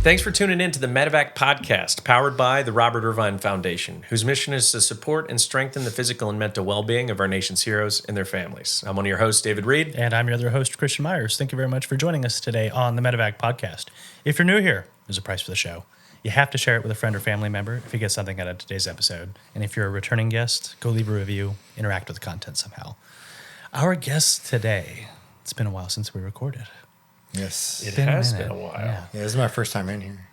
Thanks for tuning in to the Medevac podcast, powered by the Robert Irvine Foundation, whose mission is to support and strengthen the physical and mental well-being of our nation's heroes and their families. I'm one of your hosts, David Reid. And I'm your other host, Christian Meyers. Thank you very much for joining us today on the Medevac podcast. If you're new here, there's a price for the show. You have to share it with a friend or family member if you get something out of today's episode. And if you're a returning guest, go leave a review, interact with the content somehow. Our guest today, it's been a while since we recorded. Yes. It has been a while. Yeah, this is my first time in here.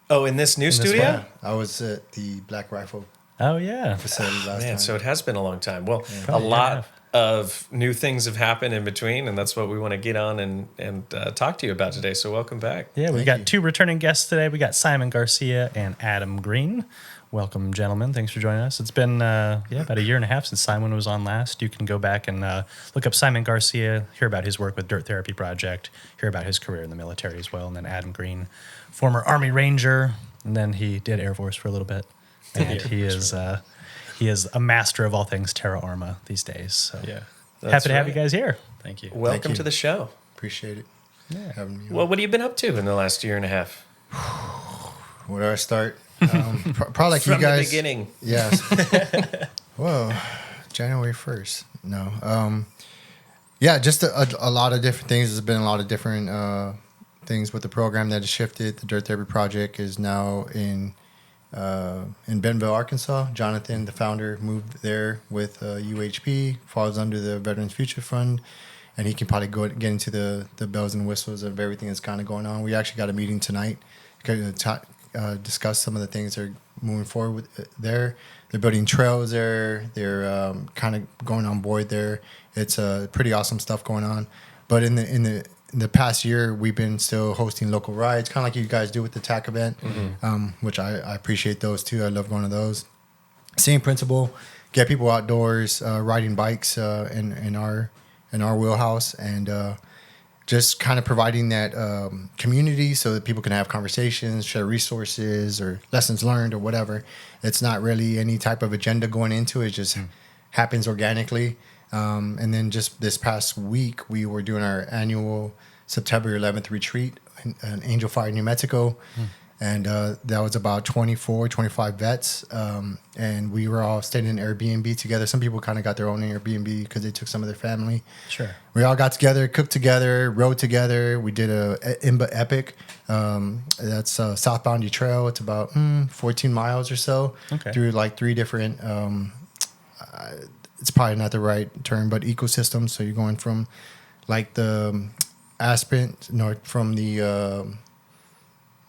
Oh, in this new studio? Yeah, I was at the Black Rifle Oh, yeah. facility last time. So it has been a long time. Well, a Probably lot of new things have happened in between, and that's what we want to get on and talk to you about today. So welcome back. Yeah, we've got two returning guests today. We got Simon Garcia and Adam Green. Welcome, gentlemen. Thanks for joining us. It's been about a year and a half since Simon was on last. You can go back and look up Simon Garcia, hear about his work with Dirt Therapy Project, hear about his career in the military as well. And then Adam Green, former Army Ranger, and then he did Air Force for a little bit. And he is a master of all things Terra Arma these days. So Yeah. happy to have you guys here. Thank you. Welcome you. to the show. Appreciate it. Yeah. Having me on. Well, what have you been up to in the last year and a half? Where do I start? Probably like From you guys. the beginning. Yes. Whoa, January 1st. No. Just a lot of different things. There's been a lot of different things with the program that has shifted. The Dirt Therapy Project is now in Bentonville, Arkansas. Jonathan, the founder, moved there with UHP, falls under the Veterans Future Fund, and he can probably get into the bells and whistles of everything that's kind of going on. We actually got a meeting tonight to discuss some of the things they're moving forward with there. They're building trails there. They're kind of going on board there. It's pretty awesome stuff going on. But in the past year, we've been still hosting local rides, kind of like you guys do with the TAC event, which I appreciate those too. I love going to those. Same principle, get people outdoors, riding bikes in our wheelhouse, and just kind of providing that community so that people can have conversations, share resources or lessons learned or whatever. It's not really any type of agenda going into it. It just happens organically. And then just this past week, we were doing our annual September 11th retreat in Angel Fire, New Mexico. And that was about 25 vets. And we were all staying in Airbnb together. Some people kind of got their own Airbnb because they took some of their family. Sure. We all got together, cooked together, rode together. We did a IMBA Epic. That's a southbound trail. It's about 14 miles or so through like three different, it's probably not the right term, but ecosystems. So you're going from like the Aspen, from the...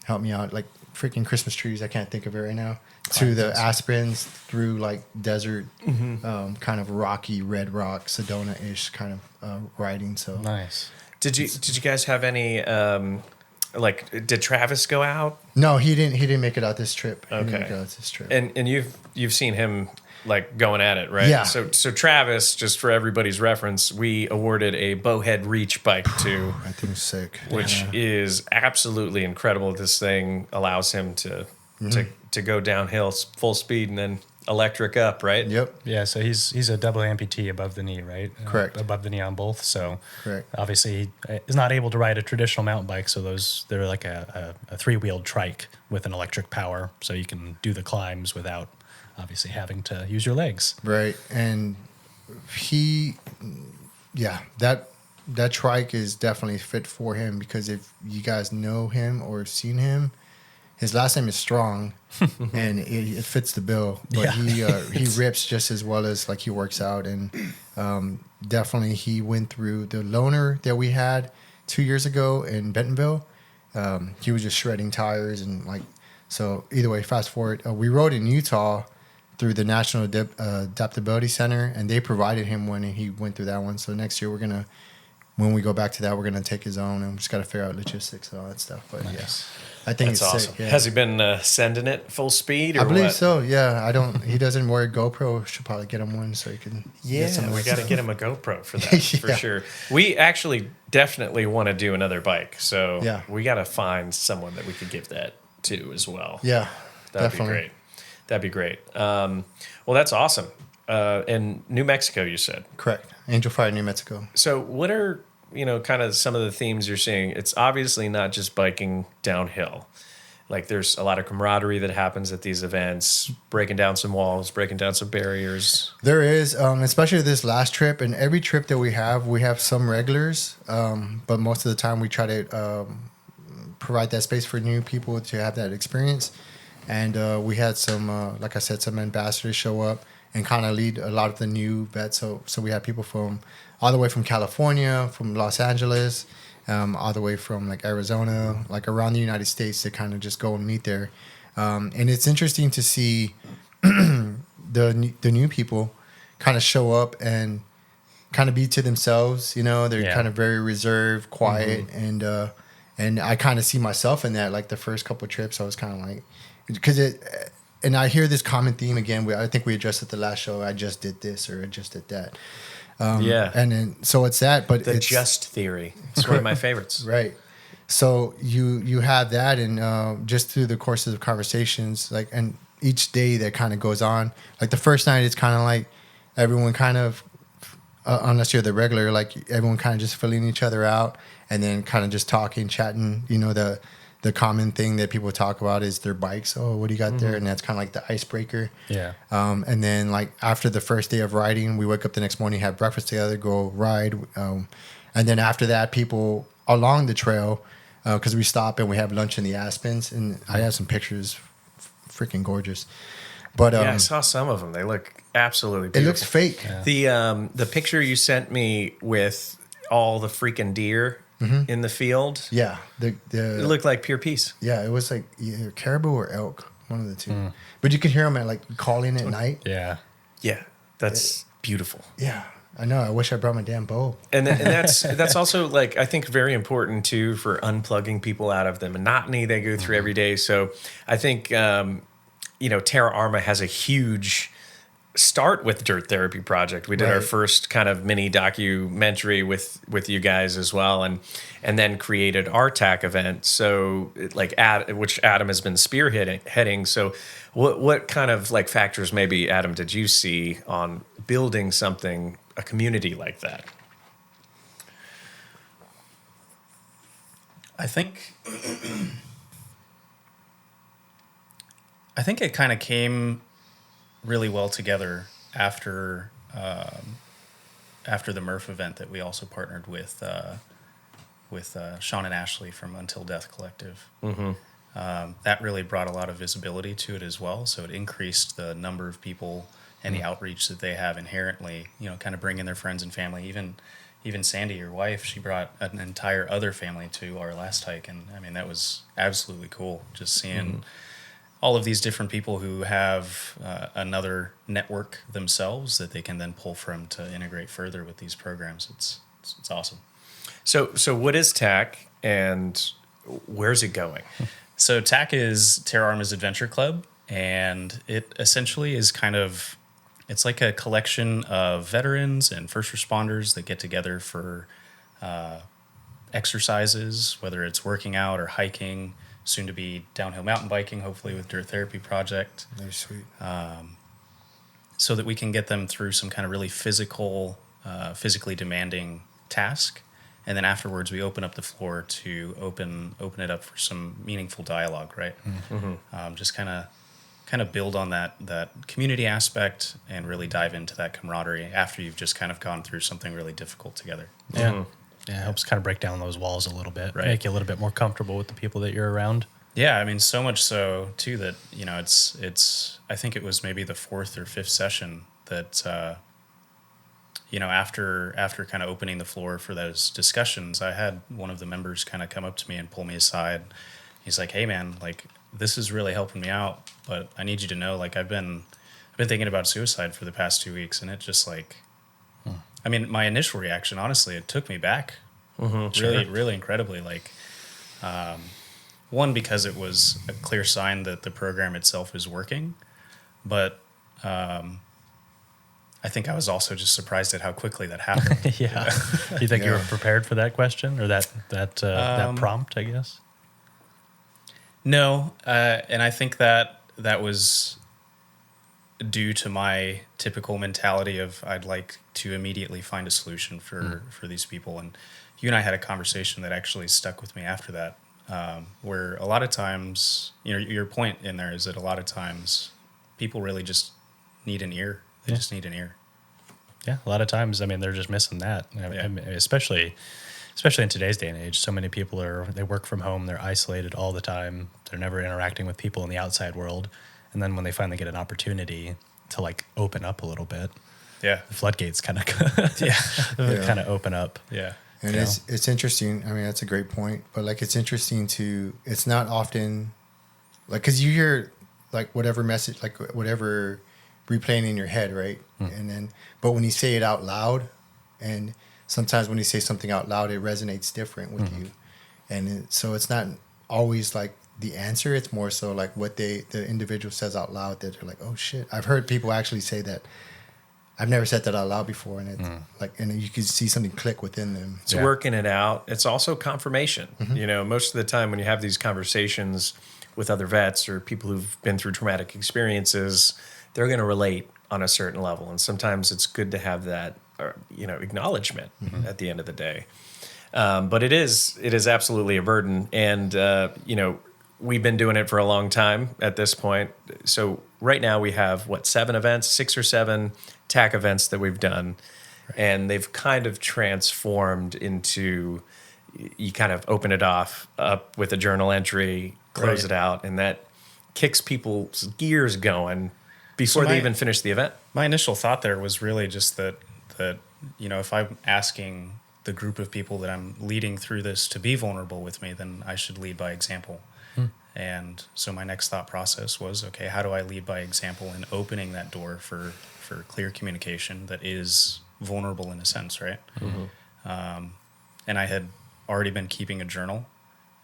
help me out, like freaking Christmas trees. I can't think of it right now. To the aspens, through like desert, kind of rocky red rock, Sedona-ish kind of riding. So Nice. Did you guys have any did Travis go out? No, he didn't make it out this trip. He Okay. didn't make it out this trip. And you've seen him like going at it, right? Yeah. So Travis, just for everybody's reference, we awarded a Bowhead Reach bike to, I think it's sick. which is absolutely incredible. This thing allows him to go downhill full speed and then electric up, right? Yep. Yeah, so he's a double amputee above the knee, right? Correct. Above the knee on both. So Correct. obviously he is not able to ride a traditional mountain bike. So they're like a three-wheeled trike with an electric power. So you can do the climbs without obviously having to use your legs. Right. And that trike is definitely fit for him, because if you guys know him or have seen him, his last name is Strong, and it fits the bill. But he rips just as well as like he works out, and definitely he went through the loaner that we had 2 years ago in Bentonville. He was just shredding tires and like, so either way, fast forward, we rode in Utah through the National Adaptability Center, and they provided him one, and he went through that one. So next year when we go back to that, we're gonna take his own, and we just gotta figure out logistics and all that stuff. But Nice. I think That's it's awesome. sick. Yeah. Has he been sending it full speed? Or I believe what? so. Yeah, he doesn't wear a GoPro. Should probably get him one so he can. Yeah, get some of we that got to stuff. get him a GoPro for that, for Yeah. sure. We actually definitely want to do another bike, so Yeah. we got to find someone that we could give that to as well. Yeah, That'd definitely. be great. That'd be great. Well, that's awesome. In New Mexico, you said. Correct. Angel Fire, New Mexico. So what are kind of some of the themes you're seeing, it's obviously not just biking downhill. Like there's a lot of camaraderie that happens at these events, breaking down some walls, breaking down some barriers. There is, especially this last trip, and every trip that we have some regulars, but most of the time we try to provide that space for new people to have that experience. And we had some, like I said, some ambassadors show up and kind of lead a lot of the new vets. So we had people from all the way from California, from Los Angeles, all the way from like Arizona, like around the United States, to kind of just go and meet there. And it's interesting to see the new people kind of show up and kind of be to themselves. They're kind of very reserved, quiet, and I kind of see myself in that. Like the first couple of trips, I was kind of like, and I hear this common theme again. I think we addressed it the last show. I just did this, or I just did that. And then so it's that, but The it's just theory. It's one of my favorites. right. So you have that, and just through the course of the conversations, like, and each day that kind of goes on. Like the first night, it's kind of like everyone kind of, unless you're the regular, like everyone kind of just filling each other out, and then kind of just talking, chatting. The common thing that people talk about is their bikes. Oh, what do you got there? And that's kind of like the icebreaker. Yeah. And then like after the first day of riding, we wake up the next morning, have breakfast together, go ride. And then after that, people along the trail, because we stop and we have lunch in the Aspens, and I have some pictures, freaking gorgeous. But I saw some of them. They look absolutely beautiful. it looks fake. Yeah. The picture you sent me with all the freaking deer in the field. Yeah, It looked like pure peace. yeah, it was like either caribou or elk, one of the two. But you could hear them at like calling at night. Yeah. Yeah, that's beautiful. Yeah, I know. I wish I brought my damn bow. And that's also like I think very important too for unplugging people out of the monotony they go through every day. So I think Terra Arma has a huge start with Dirt Therapy Project. We did our Right. first kind of mini documentary with you guys as well, and then created our TAC event. So like which Adam has been spearheading. So what kind of like factors maybe, Adam, did you see on building a community like that? I think it kind of came really well together after the Murph event that we also partnered with Sean and Ashley from Until Death Collective. That really brought a lot of visibility to it as well. So it increased the number of people and the outreach that they have inherently. Kind of bringing their friends and family. Even Sandy, your wife, she brought an entire other family to our last hike, and I mean that was absolutely cool. Just seeing all of these different people who have another network themselves that they can then pull from to integrate further with these programs. It's awesome. So what is TAC and where's it going? So TAC is Terra Arma's Adventure Club, and it essentially is it's like a collection of veterans and first responders that get together for exercises, whether it's working out or hiking, soon to be downhill mountain biking, hopefully with Dirt Therapy Project. Very sweet. So that we can get them through some kind of really physically demanding task. And then afterwards, we open up the floor to open it up for some meaningful dialogue, right? Just kind of build on that community aspect and really dive into that camaraderie after you've just kind of gone through something really difficult together. Yeah. Yeah, it helps kind of break down those walls a little bit, Right. make you a little bit more comfortable with the people that you're around. Yeah, I mean, so much so too that it's. I think it was maybe the fourth or fifth session that after kind of opening the floor for those discussions, I had one of the members kind of come up to me and pull me aside. He's like, "Hey, man, like this is really helping me out, but I need you to know, like I've been thinking about suicide for the past 2 weeks, and it just like." I mean, my initial reaction, honestly, it took me back really, really incredibly. Like, one, because it was a clear sign that the program itself is working, but I think I was also just surprised at how quickly that happened. Yeah. Do you think you were prepared for that question or that prompt, I guess? No, and I think that was due to my typical mentality of I'd like to immediately find a solution for these people. And, you and I had a conversation that actually stuck with me after that, where a lot of times, your point in there is that a lot of times people really just need an ear. They just need an ear. Yeah, a lot of times, I mean, they're just missing that. I mean, especially in today's day and age, so many people they work from home, they're isolated all the time, they're never interacting with people in the outside world, and then when they finally get an opportunity to like open up a little bit, the floodgates kind of kind of open up. Yeah. And it's interesting. I mean, that's a great point. But like, it's interesting it's not often like, because you hear like whatever message, like whatever replaying in your head, right? And but when you say it out loud, and sometimes when you say something out loud, it resonates different with you. And so it's not always like the answer. It's more so like what the individual says out loud that they're like, oh shit. I've heard people actually say that. I've never said that out loud before, and it's like, and you can see something click within them. It's working it out. It's also confirmation. Most of the time when you have these conversations with other vets or people who've been through traumatic experiences, they're going to relate on a certain level, and sometimes it's good to have that, acknowledgement at the end of the day. But it is absolutely a burden, and we've been doing it for a long time at this point. So right now we have 7 events, 6 or 7 TAC events that we've done, and they've kind of transformed into, you kind of open it up with a journal entry, close it out, and that kicks people's gears going before they even finish the event. My initial thought there was really just that if I'm asking the group of people that I'm leading through this to be vulnerable with me, then I should lead by example. And so my next thought process was, okay, how do I lead by example in opening that door for clear communication that is vulnerable in a sense, right? And I had already been keeping a journal,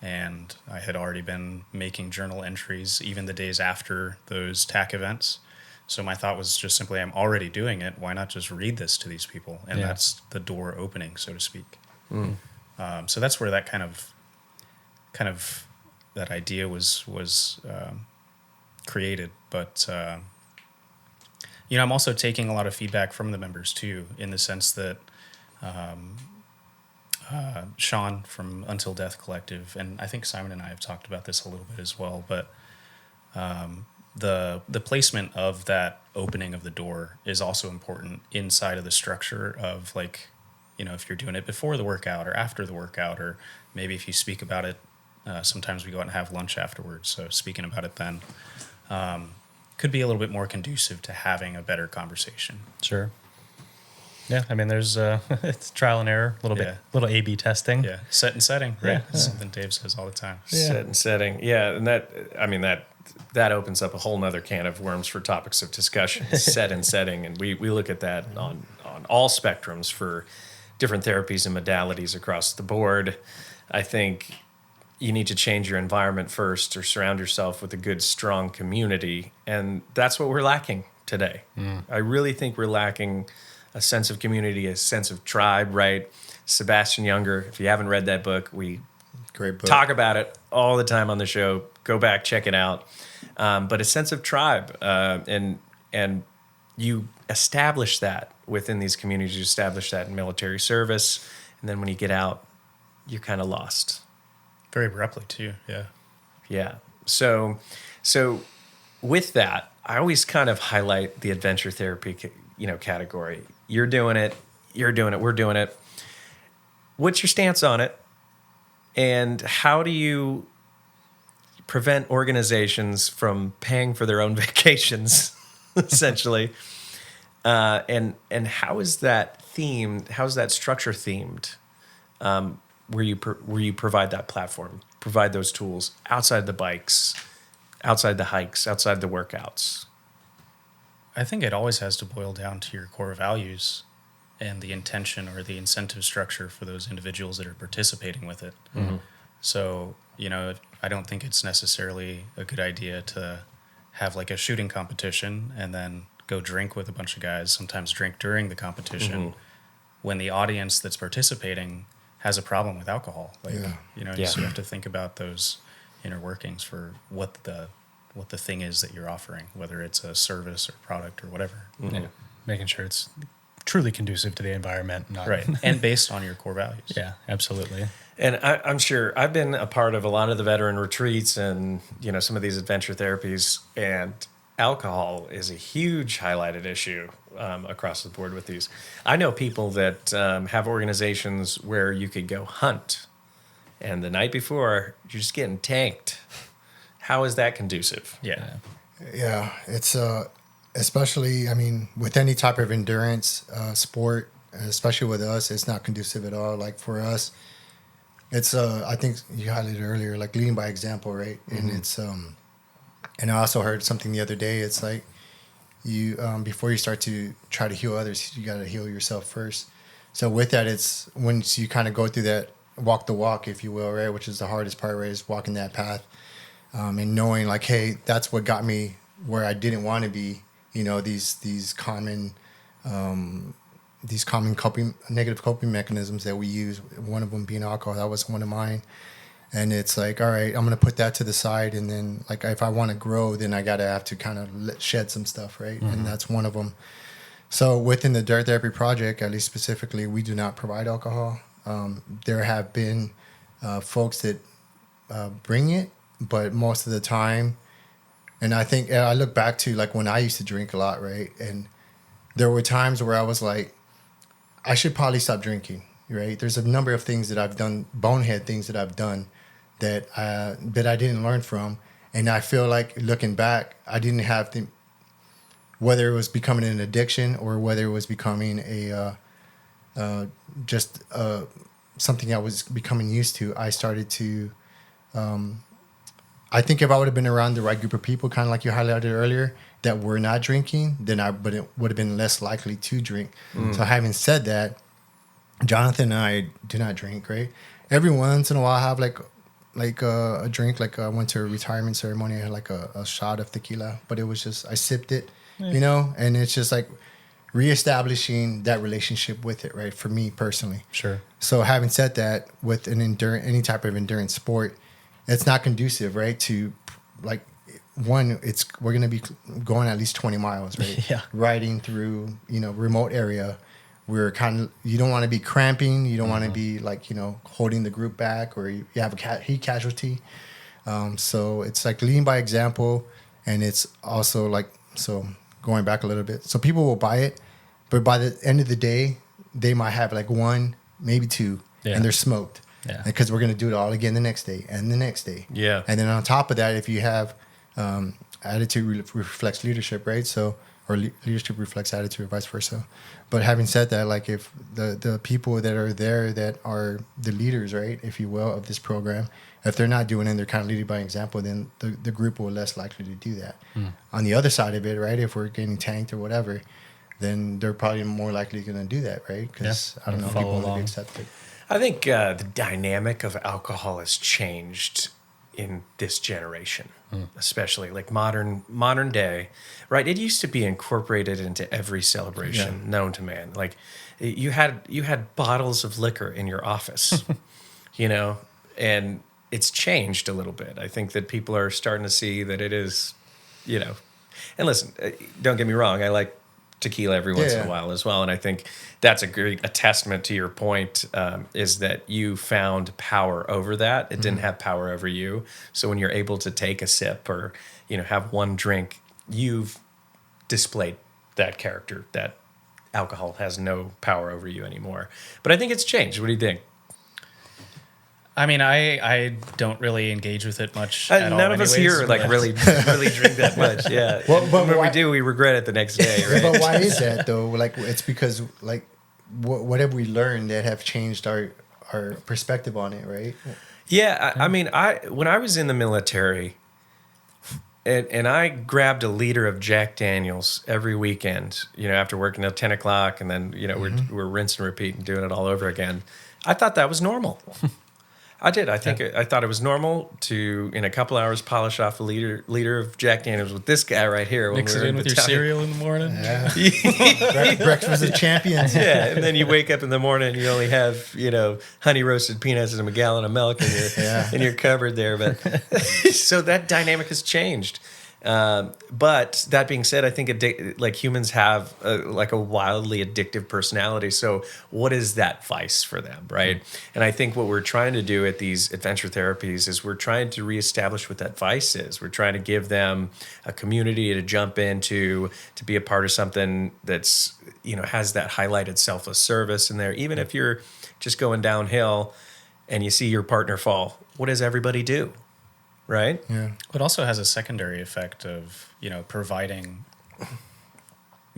and I had already been making journal entries even the days after those TAC events. So my thought was just simply, I'm already doing it. Why not just read this to these people? And that's the door opening, so to speak. So that's where that kind of that idea was created. But I'm also taking a lot of feedback from the members too, in the sense that Sean from Until Death Collective, and I think Simon and I have talked about this a little bit as well, but the placement of that opening of the door is also important inside of the structure of, like, if you're doing it before the workout or after the workout, or maybe if you speak about it, sometimes we go out and have lunch afterwards. So speaking about it then could be a little bit more conducive to having a better conversation. Sure. Yeah, I mean, there's it's trial and error, a little bit, little A/B testing. Yeah, set and setting, right? That's something Dave says all the time. Set and setting, and that opens up a whole nother can of worms for topics of discussion. Set and setting, and we look at that on all spectrums for different therapies and modalities across the board. I think you need to change your environment first, or surround yourself with a good, strong community, and that's what we're lacking today. I really think we're lacking a sense of community, a sense of tribe, right? Sebastian Junger, if you haven't read that book, we Great book. talk about it all the time on the show. Go back, check it out. But a sense of tribe, and you establish that within these communities. You establish that in military service, and then when you get out, you're kind of lost. Very abruptly too, Yeah. So with that, I always kind of highlight the adventure therapy, category. You're doing it, we're doing it. What's your stance on it? And how do you prevent organizations from paying for their own vacations, essentially? And how is that themed? How's that structure themed? Where you provide that platform, provide those tools outside the bikes, outside the hikes, outside the workouts? I think it always has to boil down to your core values and the intention or the incentive structure for those individuals that are participating with it. So, I don't think it's necessarily a good idea to have like a shooting competition and then go drink with a bunch of guys, sometimes drink during the competition, when the audience that's participating has a problem with alcohol. So you have to think about those inner workings for what the thing is that you're offering, whether it's a service or product or whatever. Making sure it's truly conducive to the environment. Not, Right. And based on your core values. Yeah, absolutely. And I'm sure I've been a part of a lot of the veteran retreats and, some of these adventure therapies, and alcohol is a huge highlighted issue across the board with these. I know people that have organizations where you could go hunt, and the night before, you're just getting tanked. How is that conducive? Yeah. Yeah, it's especially, I mean, with any type of endurance sport, especially with us, it's not conducive at all. Like for us, it's I think you highlighted earlier, like leading by example, right? And it's and I also heard something the other day. It's like you before you start to try to heal others, you got to heal yourself first. So with that, it's once you kind of go through that walk the walk, if you will, right, which is the hardest part, right, is walking that path. And knowing like, hey, that's what got me where I didn't want to be. These common negative coping mechanisms that we use. One of them being alcohol. That was one of mine. And it's like, all right, I'm gonna put that to the side, and then like if I want to grow, then I gotta have to kind of shed some stuff, right? And that's one of them. So within the Dirt Therapy Project, at least specifically, we do not provide alcohol. There have been folks that bring it. But most of the time, and I think I look back to like when I used to drink a lot, right? And there were times where I was like, I should probably stop drinking, right? There's a number of things that I've done, bonehead things that I've done that I didn't learn from. And I feel like looking back, I didn't have the, whether it was becoming an addiction or whether it was becoming something I was becoming used to, I started to, I think if I would have been around the right group of people, kind of like you highlighted earlier, that were not drinking, then it would have been less likely to drink. So having said that, Jonathan and I do not drink, right? Every once in a while I have like a drink, like I went to a retirement ceremony, I had like a shot of tequila, but it was just, I sipped it, and it's just like reestablishing that relationship with it, right? For me personally. Sure. So having said that, with any type of endurance sport, it's not conducive, right? To like we're going to be going at least 20 miles, right? Yeah. Riding through, remote area. We're you don't want to be cramping. You don't want to be like, holding the group back, or you have a heat casualty. So it's like leading by example. And it's also like, so going back a little bit. So people will buy it, but by the end of the day, they might have like one, maybe two, and they're smoked. Yeah. Because we're going to do it all again the next day and the next day. Yeah. And then on top of that, if you have attitude reflects leadership, right? So, or leadership reflects attitude or vice versa. But having said that, like if the people that are there that are the leaders, right, if you will, of this program, if they're not doing it and they're kind of leading by example, then the group will less likely to do that. On the other side of it, right, if we're getting tanked or whatever, then they're probably more likely going to do that, right? Because I don't know, people want to be accepted. I think the dynamic of alcohol has changed in this generation, especially like modern day, right? It used to be incorporated into every celebration known to man. Like you had bottles of liquor in your office, and it's changed a little bit. I think that people are starting to see that it is, and listen, don't get me wrong, I like tequila every once in a while as well. And I think that's a testament to your point, is that you found power over that. It didn't have power over you. So when you're able to take a sip or, have one drink, you've displayed that character, that alcohol has no power over you anymore. But I think it's changed. What do you think? I mean, I don't really engage with it much at all. None of us here really drink that much. Yeah. Well, but when why, we do, we regret it the next day, right? But why is that though? Like it's because like what have we learned that have changed our perspective on it, right? Yeah, I mean, when I was in the military, and I grabbed a liter of Jack Daniels every weekend, after working till 10 o'clock, and then we're rinse and repeat and doing it all over again. I thought that was normal. I did. I think I thought it was normal to, in a couple hours, polish off a liter of Jack Daniels with this guy right here. Mix it in with your cereal in the morning. Yeah. Breakfast of champions. Yeah, and then you wake up in the morning and you only have, honey roasted peanuts and a gallon of milk in your cupboard there. But so that dynamic has changed. But that being said, I think like humans have like a wildly addictive personality. So what is that vice for them, right? And I think what we're trying to do at these adventure therapies is we're trying to reestablish what that vice is. We're trying to give them a community to jump into, to be a part of something that's, has that highlighted selfless service in there. Even if you're just going downhill and you see your partner fall, what does everybody do? Right? Yeah. It also has a secondary effect of, providing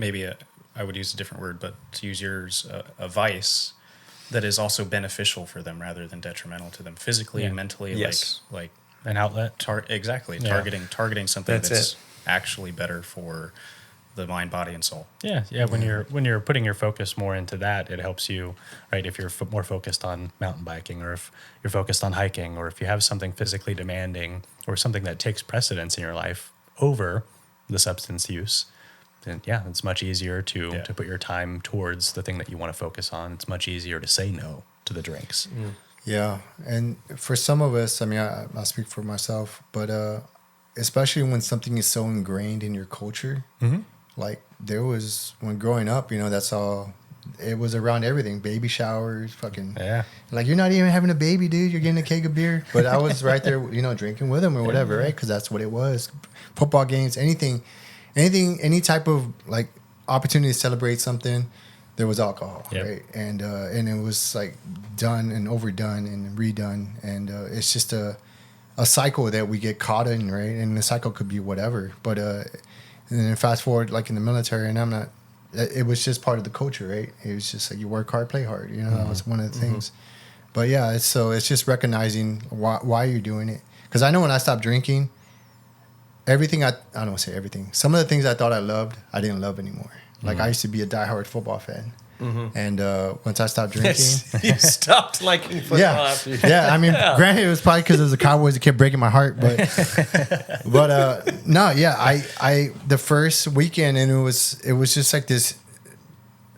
I would use a different word, but to use yours, a vice that is also beneficial for them rather than detrimental to them physically and mentally. Yes. Like An outlet. exactly. Yeah. Targeting something That's that's it. actually better for the mind, body, and soul. Yeah. When you're putting your focus more into that, it helps you, right? If you're more focused on mountain biking, or if you're focused on hiking, or if you have something physically demanding, or something that takes precedence in your life over the substance use, then it's much easier to put your time towards the thing that you want to focus on. It's much easier to say no to the drinks. Yeah, and for some of us, I mean, I'll speak for myself, but especially when something is so ingrained in your culture, like there was, when growing up, that's all, it was around everything, baby showers, fucking, like you're not even having a baby, dude, you're getting a keg of beer, but I was right there, drinking with them or whatever, right, because that's what it was. Football games, anything, any type of like opportunity to celebrate something, there was alcohol, right? And it was like done and overdone and redone, and it's just a cycle that we get caught in, right? And the cycle could be whatever, but and then fast forward, like in the military, and it was just part of the culture, right? It was just like you work hard, play hard, that was one of the things. But yeah, it's just recognizing why you're doing it. Because I know when I stopped drinking, everything I don't want to say everything. Some of the things I thought I loved, I didn't love anymore. Like I used to be a diehard football fan, and once I stopped drinking, You stopped liking football after I mean, granted, it was probably because it was the Cowboys that kept breaking my heart, but no, yeah, I the first weekend, and it was just like this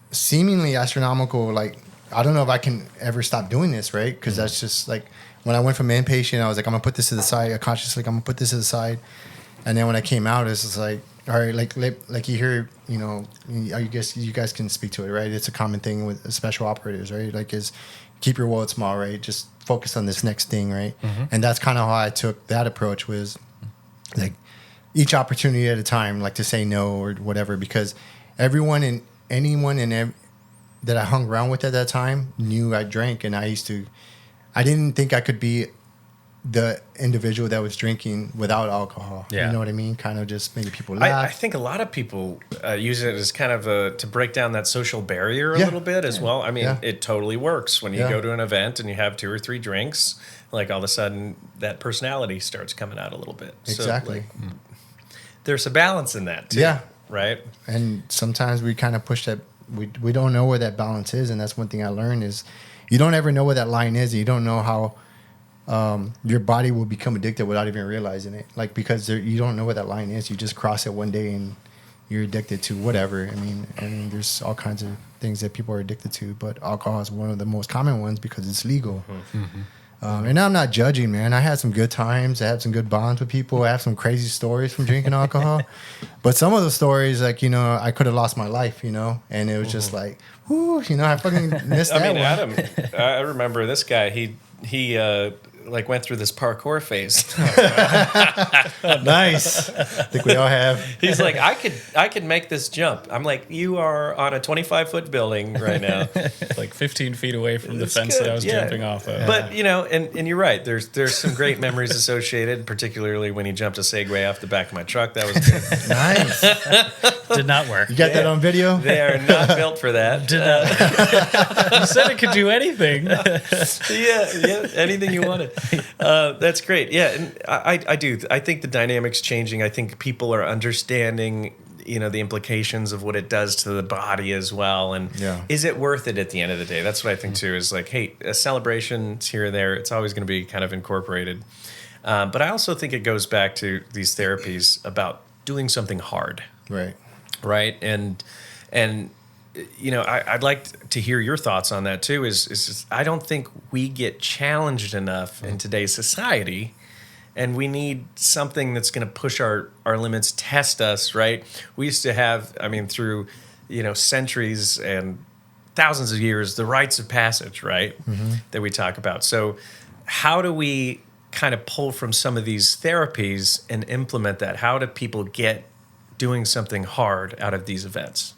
seemingly astronomical, like I don't know if I can ever stop doing this, right? Because that's just like when I went from inpatient, I was like, I'm gonna put this to the side. I consciously, like, I'm gonna put this to the side. And then when I came out, it's just like, all right, like you hear, I guess you guys can speak to it, right? It's a common thing with special operators, right? Like, is keep your world small, right? Just focus on this next thing, right? And that's kind of how I took that approach, was like each opportunity at a time, like to say no or whatever, because anyone that I hung around with at that time knew I drank, and I didn't think I could be the individual that was drinking without alcohol. Yeah. You know what I mean? Kind of just making people laugh. I think a lot of people use it as kind of to break down that social barrier a little bit as well. I mean, it totally works. When you go to an event and you have 2 or 3 drinks, like all of a sudden that personality starts coming out a little bit. Exactly. So, like, there's a balance in that too. Yeah. Right? And sometimes we kind of push that. We don't know where that balance is. And that's one thing I learned is you don't ever know where that line is. And you don't know how your body will become addicted without even realizing it. Like, because you don't know where that line is. You just cross it one day and you're addicted to whatever. I mean, there's all kinds of things that people are addicted to, but alcohol is one of the most common ones because it's legal. And I'm not judging, man. I had some good times. I had some good bonds with people. I have some crazy stories from drinking alcohol. But some of the stories, like, I could have lost my life, and it was just like, whoo, I fucking missed that one. Adam, I remember this guy. He like went through this parkour phase. Nice. I think we all have. He's like, I could make this jump. I'm like, you are on a 25-foot building right now. Like 15 feet away from the fence good, that I was jumping off of. But, and you're right. There's some great memories associated, particularly when he jumped a Segway off the back of my truck. That was good. Nice. Did not work. You got that on video? They are not built for that. Did not. You said it could do anything. Yeah, anything you wanted. That's great. Yeah, and I do. I think the dynamic's changing. I think people are understanding, the implications of what it does to the body as well. And is it worth it at the end of the day? That's what I think too. Is like, hey, a celebration's here or there. It's always going to be kind of incorporated. But I also think it goes back to these therapies about doing something hard. Right. And I'd like to hear your thoughts on that too. Is I don't think we get challenged enough in today's society and we need something that's going to push our limits, test us, right? We used to have, I mean, through, centuries and thousands of years, the rites of passage, right? That we talk about. So how do we kind of pull from some of these therapies and implement that? How do people get doing something hard out of these events?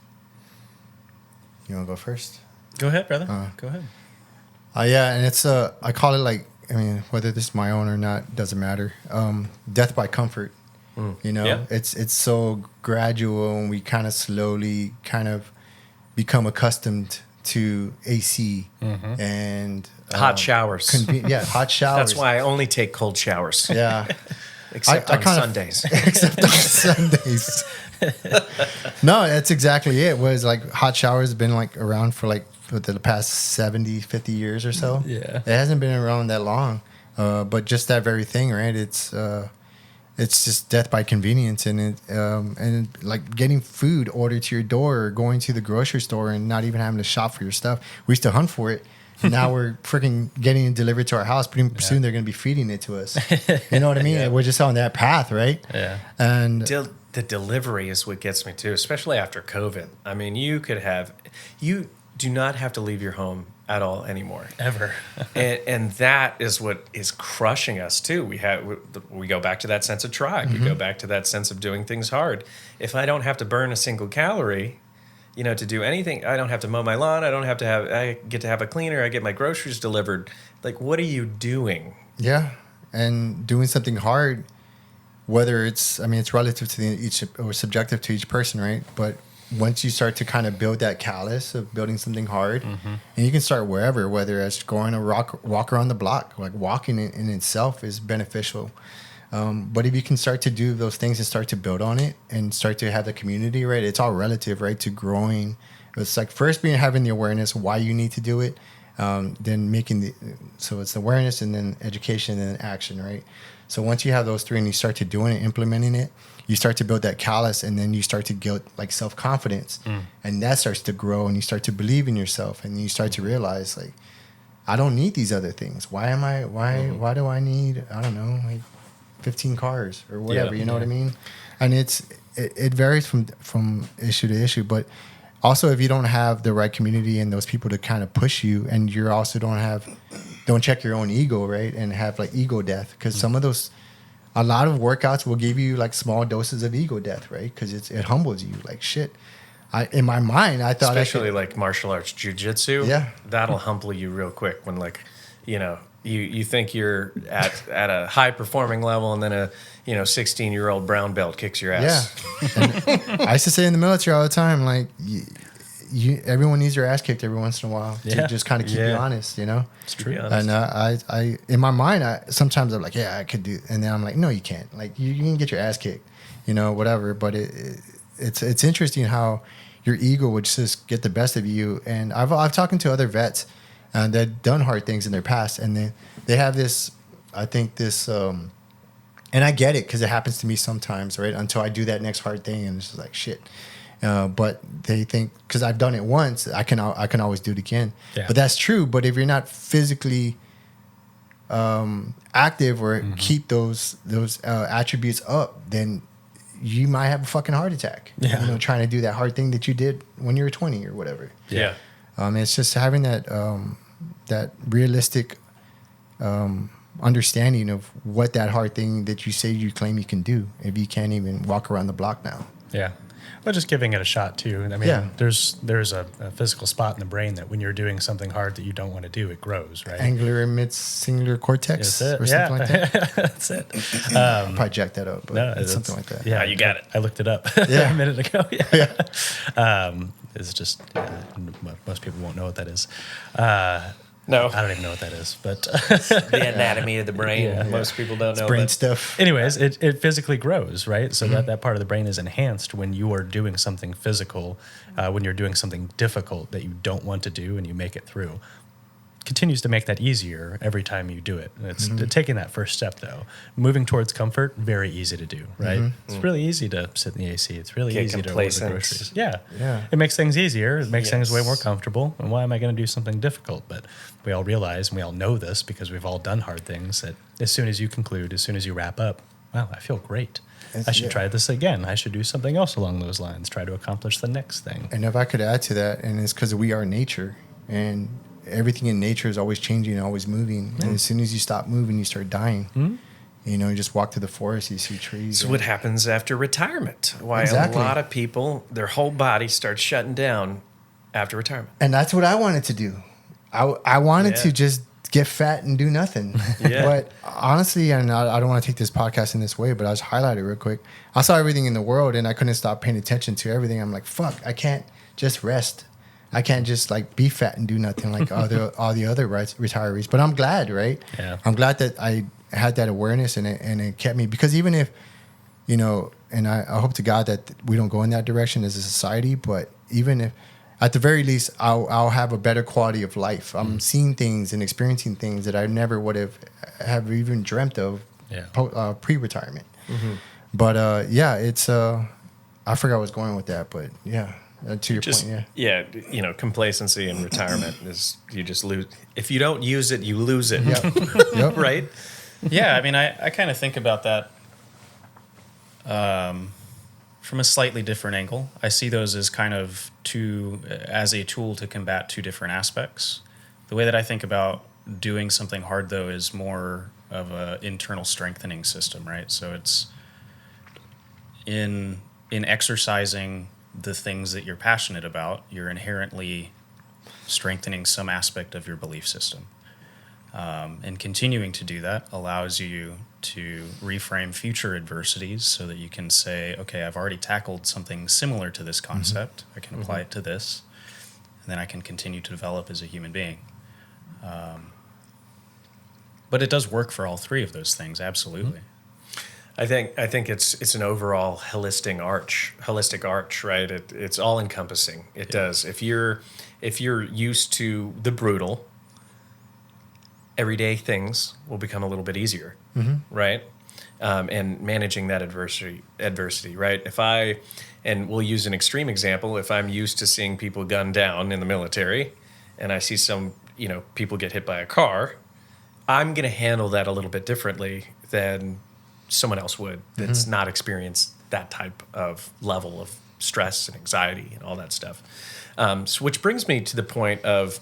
You want to go first? Go ahead, brother. Go ahead. Yeah, and it's I call it like, I mean, whether this is my own or not doesn't matter. Death by comfort. Yeah. It's so gradual, and we kind of slowly kind of become accustomed to AC and Hot showers. Hot showers. That's why I only take cold showers. Yeah. Except on Sundays. Except on Sundays. No, that's exactly it. Was like hot showers have been like around for like the past 70, 50 years or so. Yeah. It hasn't been around that long. But just that very thing, right? It's just death by convenience, and like getting food ordered to your door, or going to the grocery store and not even having to shop for your stuff. We used to hunt for it. Now we're freaking getting it delivered to our house. Pretty soon they're going to be feeding it to us. You know what I mean? Yeah. We're just on that path, right? Yeah. And The delivery is what gets me too, especially after COVID. I mean, you do not have to leave your home at all anymore. Ever. and that is what is crushing us too. We go back to that sense of tribe. We go back to that sense of doing things hard. If I don't have to burn a single calorie, to do anything, I don't have to mow my lawn. I get to have a cleaner. I get my groceries delivered. Like, what are you doing? yeah, and doing something hard, whether it's relative to each or subjective to each person, right? But once you start to kind of build that callus of building something hard, and you can start wherever, whether it's going a walk around the block, like walking in itself is beneficial. But if you can start to do those things and start to build on it and start to have the community, right? It's all relative, right? To growing. It's like first having the awareness why you need to do it, then so it's awareness and then education and then action, right? So once you have those three and you start to doing it, implementing it, you start to build that callus, and then you start to get like self-confidence, and that starts to grow, and you start to believe in yourself, and you start to realize like, I don't need these other things. Why do I need, I don't know, like 15 cars or whatever, you know what I mean? And it varies from issue to issue, but also if you don't have the right community and those people to kind of push you, and you also don't check your own ego, right? And have like ego death, because a lot of workouts will give you like small doses of ego death, right? Because it humbles you like shit. In my mind, I thought especially like martial arts jiu-jitsu, that'll humble you real quick when you think you're at a high performing level, and then a 16-year-old brown belt kicks your ass. Yeah. I used to say in the military all the time, like everyone needs their ass kicked every once in a while to just kind of keep you honest, It's true. And I in my mind, sometimes I'm like, yeah, I could do, and then I'm like, no, you can't. Like you can get your ass kicked, whatever. But it's interesting how your ego would just get the best of you. And I've talked to other vets that done hard things in their past, and they have this, I think this, and I get it because it happens to me sometimes, right? Until I do that next hard thing, and it's just like shit. But they think because I've done it once, I can always do it again. Yeah. But that's true. But if you're not physically active or keep those attributes up, then you might have a fucking heart attack. Yeah. Trying to do that hard thing that you did when you were 20 or whatever. Yeah. It's just having that realistic understanding of what that hard thing that you claim you can do if you can't even walk around the block now. Yeah. Well, just giving it a shot too. I mean, there's a physical spot in the brain that when you're doing something hard that you don't want to do, it grows, right? Angular mid-singular cortex or something like that. That's it. I'll probably jack that up, but No, it's something like that. Yeah, you got it. I looked it up Yeah. a minute ago. Yeah. It's just most people won't know what that is. No, I don't even know what that is, but the anatomy of the brain. Most people don't know. Brain stuff. anyways, it physically grows, right? So that part of the brain is enhanced when you are doing something physical, when you're doing something difficult that you don't want to do and you make it through. continues to make that easier every time you do it. And it's taking that first step, though. Moving towards comfort, very easy to do, right? It's really easy to sit in the AC. It's really Get easy to order complacent. the groceries. Yeah. Yeah. It makes things easier. It makes things way Yes. more comfortable. And why am I going to do something difficult? But we all realize, and we all know this because we've all done hard things, that as soon as you conclude, as soon as you wrap up, wow, I feel great. I should try this again. I should do something else along those lines. Try to accomplish the next thing. And if I could add to that, and it's because we are nature, and everything in nature is always changing and always moving. And as soon as you stop moving, you start dying. You know, you just walk through the forest, you see trees. So what happens after retirement? Why Exactly. a lot of people, their whole body starts shutting down after retirement. And that's what I wanted to do. I wanted to just get fat and do nothing. Yeah. But honestly, and I don't want to take this podcast in this way, but I'll just highlight it real quick. I saw everything in the world and I couldn't stop paying attention to everything. I'm like, fuck, I can't just rest. I can't just like be fat and do nothing like all the other retirees. But I'm glad, right? Yeah. I'm glad that I had that awareness and it kept me, because even if, you know, and I hope to God that we don't go in that direction as a society, but even if, at the very least, I'll have a better quality of life. I'm seeing things and experiencing things that I never would have even dreamt of pre-retirement. But yeah, it's I forgot I was going with that, but yeah, to your Just point, yeah. you know, complacency in retirement is you just lose. If you don't use it, you lose it. Yep. Right? Yeah, I mean, I kind of think about that from a slightly different angle. I see those as kind of as a tool to combat two different aspects. The way that I think about doing something hard, though, is more of an internal strengthening system, right? So it's in exercising the things that you're passionate about, you're inherently strengthening some aspect of your belief system. And continuing to do that allows you to reframe future adversities so that you can say, okay, I've already tackled something similar to this concept. I can apply it to this, and then I can continue to develop as a human being. But it does work for all three of those things, absolutely. I think it's an overall holistic arch, right? It's all encompassing. It does. If you're used to the brutal, everyday things will become a little bit easier, right? And managing that adversity, right? And we'll use an extreme example. If I'm used to seeing people gunned down in the military, and I see some, people get hit by a car, I'm going to handle that a little bit differently than someone else would that's not experienced that type of level of stress and anxiety and all that stuff. So which brings me to the point of,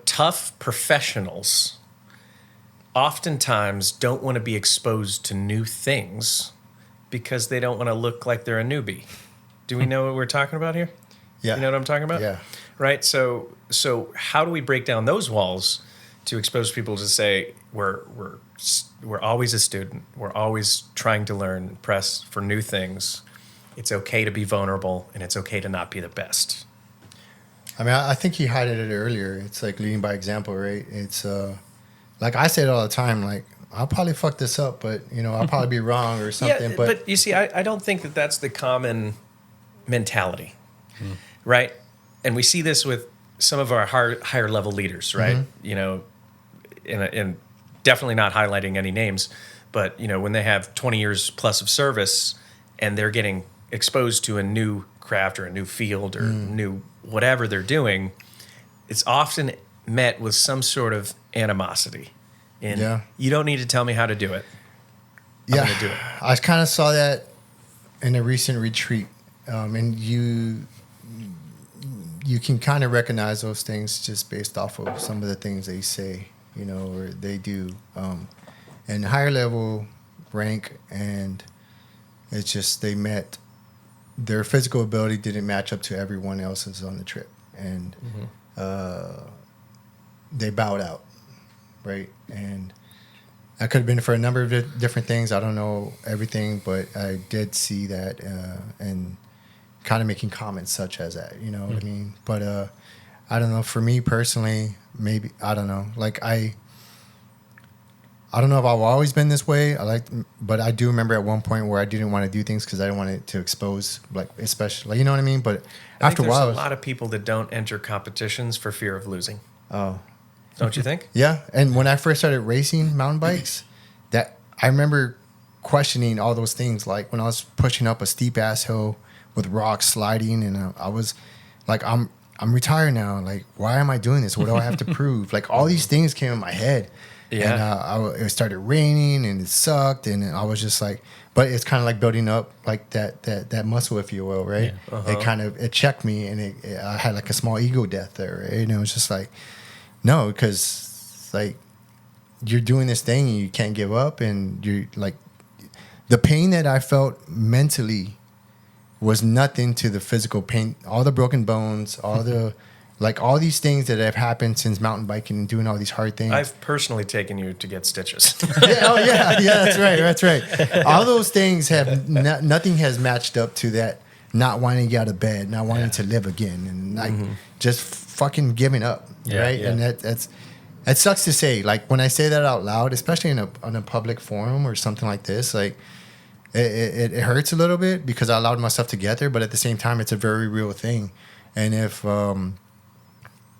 tough professionals oftentimes don't want to be exposed to new things because they don't want to look like they're a newbie. Do we know what we're talking about here? Yeah. You know what I'm talking about? Yeah. Right. So how do we break down those walls to expose people to say we're always a student. We're always trying to learn and press for new things. It's okay to be vulnerable, and it's okay to not be the best. I mean, I think he highlighted it earlier. It's like leading by example, right? It's like I say it all the time. Like, I'll probably fuck this up, but I'll probably be wrong or something. Yeah, but you see, I don't think that that's the common mentality, right? And we see this with some of our higher level leaders, right? And definitely not highlighting any names, but when they have 20 years plus of service and they're getting exposed to a new craft or a new field or new whatever they're doing, it's often met with some sort of animosity. And you don't need to tell me how to do it. I'm going to do it. I kind of saw that in a recent retreat, and you can kind of recognize those things just based off of some of the things they say, or they do, and higher level rank, and it's just their physical ability didn't match up to everyone else's on the trip, and they bowed out, right? And that could have been for a number of different things. I don't know everything, but I did see that and kind of making comments such as that, what I mean? But I don't know. For me personally, maybe, I don't know. Like, I I don't know if I've always been this way. But I do remember at one point where I didn't want to do things because I didn't want it to expose, like, especially, you know what I mean? But I after think a while, there's a lot of people that don't enter competitions for fear of losing. oh, Don't you think? yeah. And when I first started racing mountain bikes, that I remember questioning all those things. Like when I was pushing up a steep ass hill with rocks sliding, and I was like, I'm retired now. Like, why am I doing this? What do I have to prove? Like all these things came in my head. Yeah. And it started raining and it sucked, and I was just like, but it's kind of like building up like that muscle, if you will, right? Yeah. Uh-huh. It checked me, and I had like a small ego death there, right? And it was just like, no, because like you're doing this thing and you can't give up, and you're like, the pain that I felt mentally was nothing to the physical pain. All the broken bones, all the like all these things that have happened since mountain biking and doing all these hard things. I've personally taken you to get stitches. yeah, that's right. All those things have nothing has matched up to that. Not wanting to get out of bed, not wanting to live again, and like just fucking giving up, right? Yeah. And that sucks to say. Like when I say that out loud, especially on a public forum or something like this, like it hurts a little bit because I allowed myself to get there, but at the same time, it's a very real thing. And if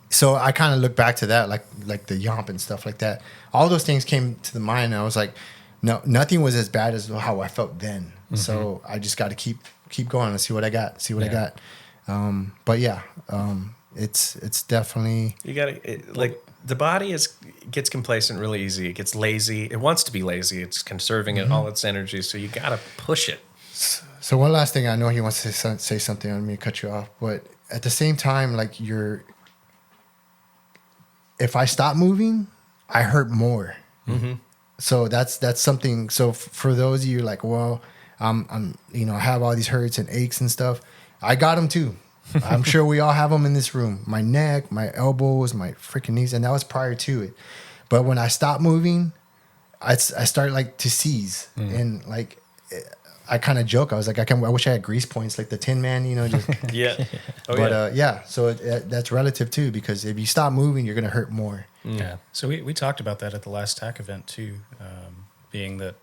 so I kind of look back to that, like the yomp and stuff like that. All those things came to the mind, and I was like, no, nothing was as bad as how I felt then. So I just got to keep going and see what I got. But yeah, it's definitely You gotta like the body gets complacent really easy. It gets lazy. It wants to be lazy. It's conserving all its energy. So you gotta push it. So one last thing, I know he wants to say something on me, cut you off, but at the same time, like if I stop moving, I hurt more. So that's something. So for those of you like, well, I'm I have all these hurts and aches and stuff. I got them too. I'm sure we all have them in this room. My neck, my elbows, my freaking knees, and that was prior to it. But when I stopped moving, I started like to seize, and like I kind of joke. I was like, I wish I had grease points like the Tin Man, just. Yeah. So that's relative too, because if you stop moving, you're gonna hurt more. Yeah. So we talked about that at the last TAC event too, being that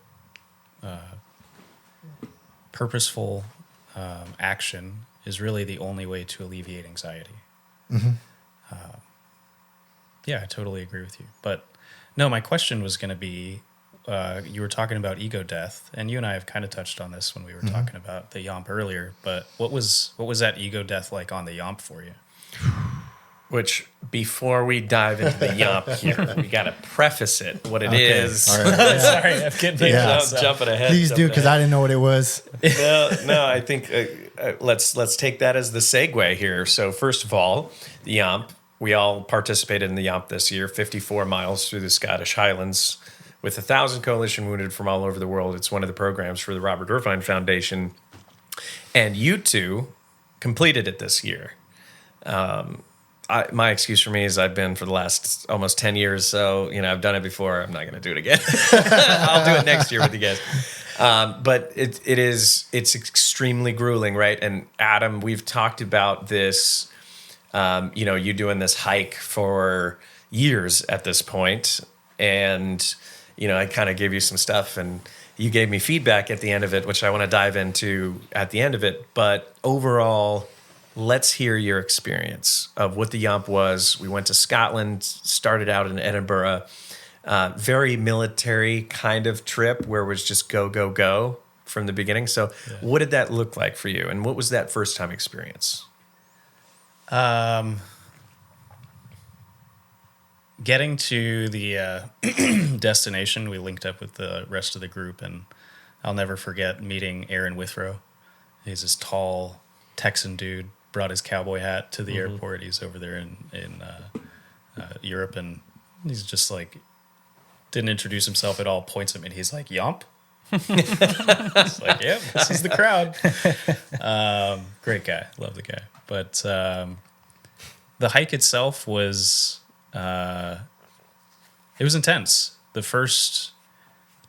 purposeful action is really the only way to alleviate anxiety. Yeah, I totally agree with you. But no, my question was going to be, you were talking about ego death, and you and I have kind of touched on this when we were talking about the yomp earlier. But what was that ego death like on the yomp for you? Which before we dive into the yomp here, we gotta preface it what it is. All right. Sorry, I'm getting Jumping ahead. Please do, because I didn't know what it was. No, I think let's take that as the segue here. So first of all, the yomp. We all participated in the yomp this year, 54 miles through the Scottish Highlands with 1,000 coalition wounded from all over the world. It's one of the programs for the Robert Irvine Foundation. And you two completed it this year. My excuse for me is I've been for the last almost 10 years. So, I've done it before. I'm not going to do it again. I'll do it next year with you guys. But it's extremely grueling, right? And Adam, we've talked about this, you doing this hike for years at this point. And, I kind of gave you some stuff and you gave me feedback at the end of it, which I want to dive into at the end of it. But overall, let's hear your experience of what the yomp was. We went to Scotland, started out in Edinburgh, very military kind of trip where it was just go, go, go from the beginning. So what did that look like for you? And what was that first time experience? Getting to the destination, we linked up with the rest of the group, and I'll never forget meeting Aaron Withrow. He's this tall Texan dude, brought his cowboy hat to the airport. He's over there in Europe, and he's just like, didn't introduce himself at all, points at me, and he's like, yomp? It's like, yeah, this is the crowd. Great guy, love the guy. But the hike itself was, it was intense. The first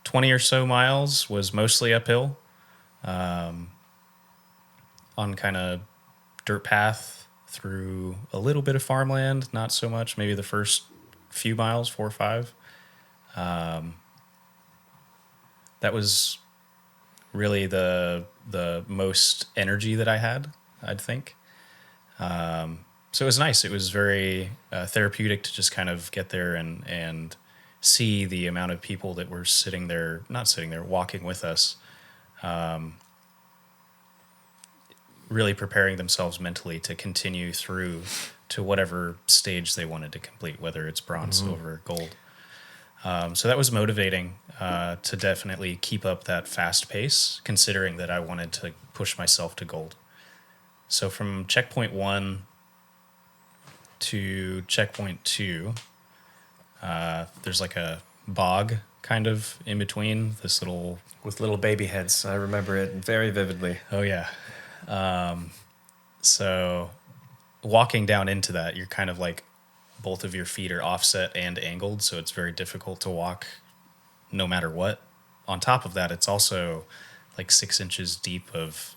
20 or so miles was mostly uphill, on kind of dirt path through a little bit of farmland, not so much, maybe the first few miles, 4 or 5. that was really the most energy that I had, I'd think. So it was nice. It was very therapeutic to just kind of get there and see the amount of people that were walking with us, really preparing themselves mentally to continue through to whatever stage they wanted to complete, whether it's bronze, silver, gold. So that was motivating to definitely keep up that fast pace, considering that I wanted to push myself to gold. So from checkpoint 1 to checkpoint 2, there's like a bog kind of in between this little... With little baby heads. I remember it very vividly. Oh, yeah. So walking down into that, you're kind of like both of your feet are offset and angled, so it's very difficult to walk no matter what. On top of that, it's also like 6 inches deep of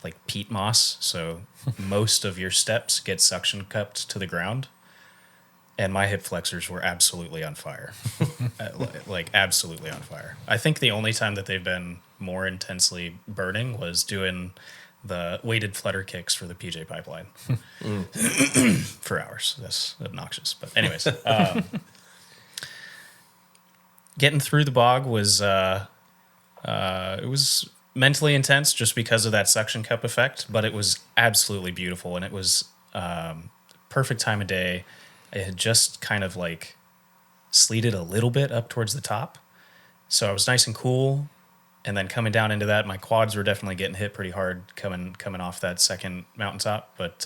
like peat moss, so most of your steps get suction cupped to the ground. And my hip flexors were absolutely on fire. Like absolutely on fire. I think the only time that they've been more intensely burning was doing the weighted flutter kicks for the PJ pipeline for hours. That's obnoxious. But anyways, getting through the bog was it was mentally intense just because of that suction cup effect, but it was absolutely beautiful, and it was perfect time of day. It had just kind of like sleeted a little bit up towards the top, so it was nice and cool. And then coming down into that, my quads were definitely getting hit pretty hard coming off that second mountaintop. But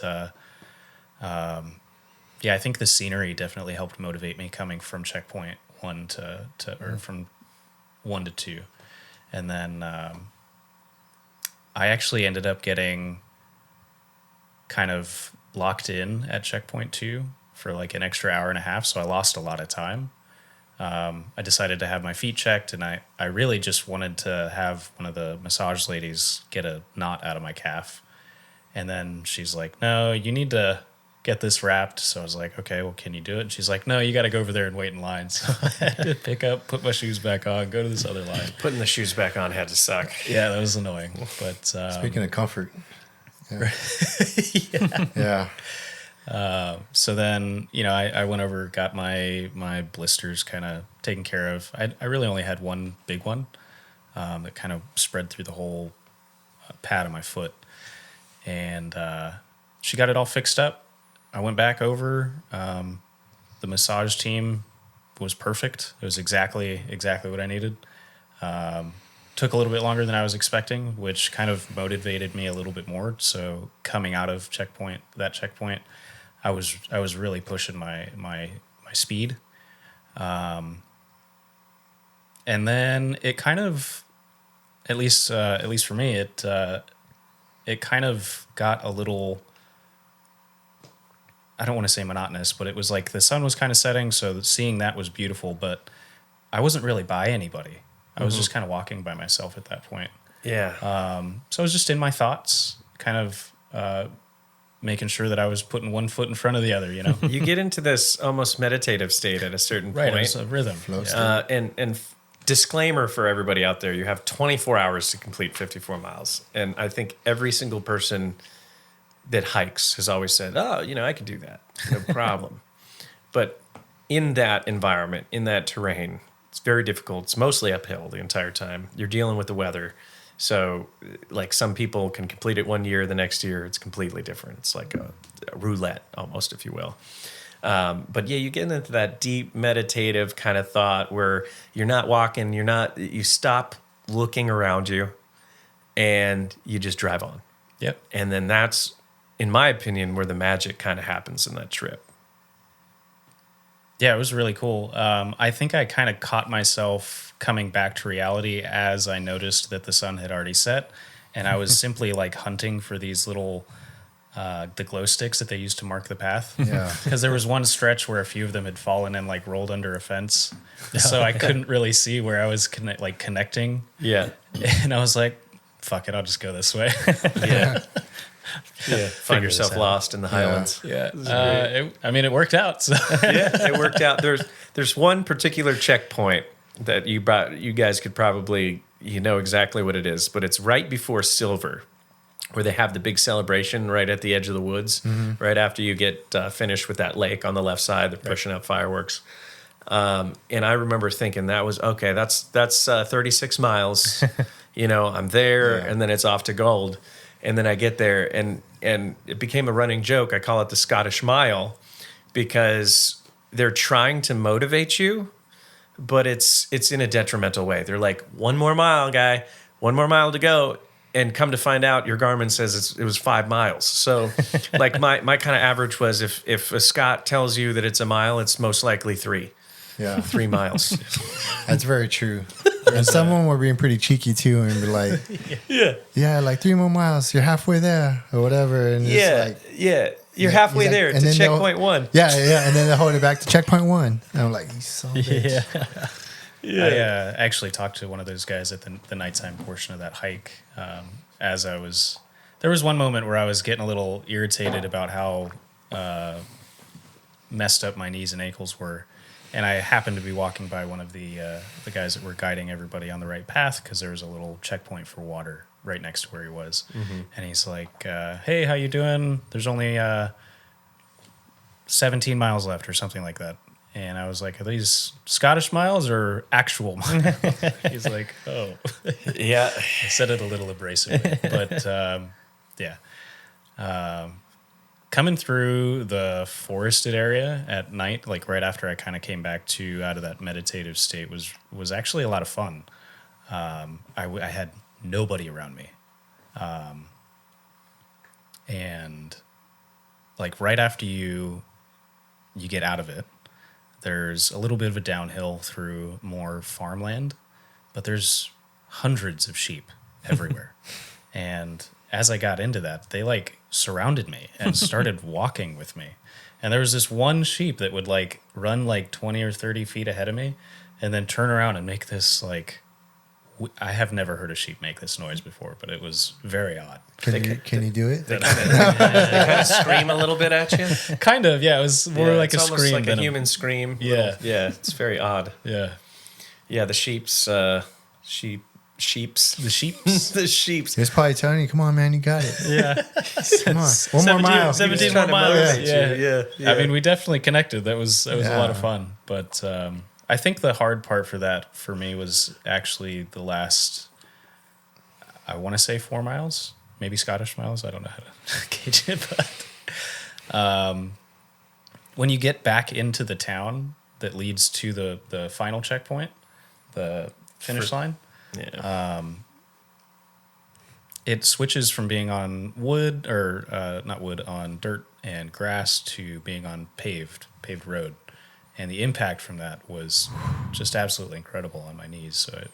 yeah, I think the scenery definitely helped motivate me coming from checkpoint 1 or from 1 to 2. And then I actually ended up getting kind of locked in at checkpoint 2 for like an extra hour and a half. So I lost a lot of time. I decided to have my feet checked, and I really just wanted to have one of the massage ladies get a knot out of my calf. And then she's like, no, you need to get this wrapped. So I was like, okay, well, can you do it? And she's like, no, you got to go over there and wait in line. So I had to pick up, put my shoes back on, go to this other line. Putting the shoes back on had to suck. Yeah, that was annoying. But Speaking of comfort. Yeah. Yeah. Yeah. So then, I went over, got my blisters kind of taken care of. I really only had one big one that kind of spread through the whole pad of my foot. And she got it all fixed up. I went back over. The massage team was perfect. It was exactly what I needed. Took a little bit longer than I was expecting, which kind of motivated me a little bit more. So coming out of that checkpoint, I was really pushing my speed, and then it kind of, at least for me, it kind of got a little, I don't want to say monotonous, but it was like the sun was kind of setting, so seeing that was beautiful, but I wasn't really by anybody. I was just kind of walking by myself at that point. Yeah. So I was just in my thoughts, kind of making sure that I was putting one foot in front of the other, You get into this almost meditative state at a certain Right, point. it's a rhythm. And disclaimer for everybody out there, you have 24 hours to complete 54 miles. And I think every single person that hikes has always said, oh, I could do that. No problem. But in that environment, in that terrain, it's very difficult. It's mostly uphill the entire time. You're dealing with the weather. So, like, some people can complete it one year, the next year it's completely different. It's like a roulette, almost, if you will. But yeah, you get into that deep meditative kind of thought where you're not walking, you stop looking around you and you just drive on. Yep. And then that's, in my opinion, where the magic kind of happens in that trip. Yeah, it was really cool. I think I kind of caught myself coming back to reality as I noticed that the sun had already set, and I was simply like hunting for these little the glow sticks that they used to mark the path. Yeah. Because there was one stretch where a few of them had fallen and like rolled under a fence, so I couldn't really see where I was connecting. Yeah. And I was like, "Fuck it, I'll just go this way." Yeah. Yeah. Find Figure yourself this out. lost in the Highlands. Yeah, it worked out. So. Yeah, it worked out. There's one particular checkpoint that you guys could probably know exactly what it is, but it's right before Silver, where they have the big celebration right at the edge of the woods, right after you get finished with that lake on the left side. They're pushing up fireworks. And I remember thinking that was okay. That's 36 miles. I'm there, and then it's off to Gold. And then I get there, and it became a running joke. I call it the Scottish Mile because they're trying to motivate you, but it's in a detrimental way. They're like, 1 more mile, guy, 1 more mile to go. And come to find out, your Garmin says it was 5 miles. So like my kind of average was if a Scott tells you that it's a mile, it's most likely 3. Yeah. 3 miles. That's very true. And someone were being pretty cheeky too and be like, yeah, like 3 more miles, you're halfway there or whatever. And it's like, you're halfway like, there and to then checkpoint 1. Yeah, and then they hold it back to checkpoint 1. And I'm like, you son of a bitch. I actually talked to one of those guys at the nighttime portion of that hike. There was one moment where I was getting a little irritated about how messed up my knees and ankles were. And I happened to be walking by one of the guys that were guiding everybody on the right path because there was a little checkpoint for water right next to where he was. And he's like, hey, how you doing? There's only 17 miles left or something like that. And I was like, are these Scottish miles or actual miles? He's like, oh. Yeah. I said it a little abrasively. But, coming through the forested area at night, like right after I kind of came back out of that meditative state, was actually a lot of fun. I had nobody around me. And like right after you get out of it, there's a little bit of a downhill through more farmland, but there's hundreds of sheep everywhere. And as I got into that, they like surrounded me and started walking with me. And there was this one sheep that would like run like 20 or 30 feet ahead of me and then turn around and make this like, I have never heard a sheep make this noise before, but it was very odd. Can you do it? They kind of scream a little bit at you. Kind of, yeah. It was more like a scream. Like a human scream. Yeah. Yeah, it's very odd. Yeah. Yeah, the sheeps. The sheeps. The sheeps. He was probably telling you, come on, man, you got it. Yeah. Come on. 1 more mile. 17 Trying more to miles. motivate you. Yeah. I mean, we definitely connected. That was a lot of fun. But I think the hard part for that for me was actually the last, I want to say 4 miles, maybe Scottish miles. I don't know how to gauge it. But when you get back into the town that leads to the final checkpoint, the finish line, it switches from being on wood or not wood, on dirt and grass to being on paved road. And the impact from that was just absolutely incredible on my knees. So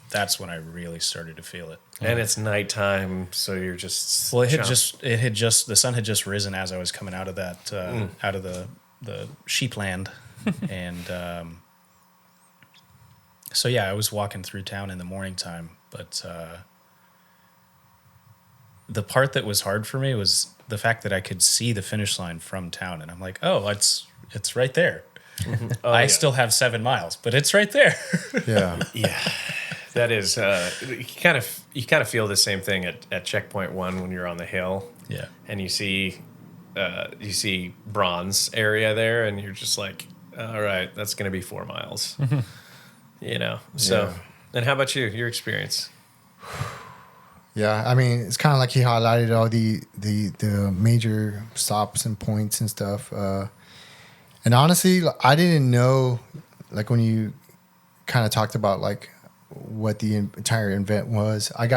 that's when I really started to feel it. And it's nighttime, so you're just the sun had just risen as I was coming out of that out of the sheep land. And so I was walking through town in the morning time, but the part that was hard for me was the fact that I could see the finish line from town, and I'm like, oh, it's right there. Mm-hmm. I still have 7 miles, but it's right there. Yeah. Yeah. That is, you kind of feel the same thing at checkpoint 1 when you're on the hill. Yeah. And you see bronze area there, and you're just like, all right, that's going to be 4 miles. So. And how about you? Your experience? Yeah, I mean, it's kind of like he highlighted all the major stops and points and stuff. And honestly, I didn't know, like when you kind of talked about like what the entire event was. I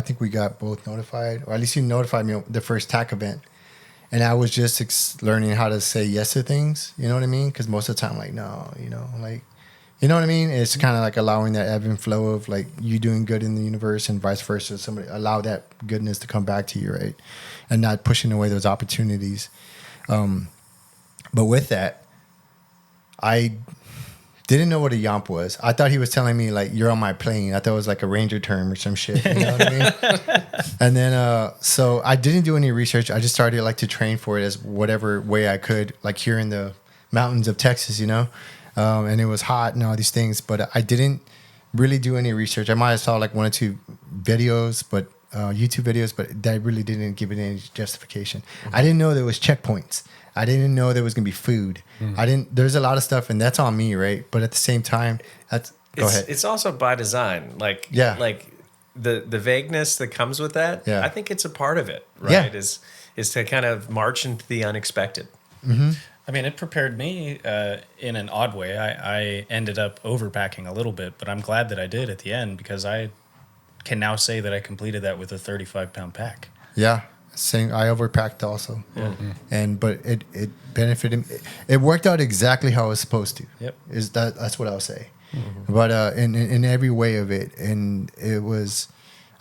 think we got both notified, or at least you notified me the first TAC event. And I was just learning how to say yes to things, you know what I mean? Because most of the time, like, no, you know what I mean? It's kind of like allowing that ebb and flow of like you doing good in the universe and vice versa. Somebody allow that goodness to come back to you, right? And not pushing away those opportunities. But with that, I didn't know what a yomp was. I thought he was telling me like, you're on my plane. I thought it was like a ranger term or some shit. You know what I mean? And then, so I didn't do any research. I just started like to train for it as whatever way I could, like here in the mountains of Texas, you know? and it was hot and all these things. But I didn't really do any research. I might have saw like 1 or 2 videos, but YouTube videos, but that really didn't give it any justification. I didn't know there was checkpoints. I didn't know there was gonna be food. There's a lot of stuff, and that's on me, right? But at the same time, go ahead. It's also by design, like the vagueness that comes with that. Yeah. I think it's a part of it, right? Yeah. Is to kind of march into the unexpected. I mean, it prepared me in an odd way. I ended up overpacking a little bit, but I'm glad that I did at the end because I can now say that I completed that with a 35-pound pack. Yeah, same. I overpacked also, but it benefited. It worked out exactly how it was supposed to. Yep. That's what I'll say. But in every way of it, and it was,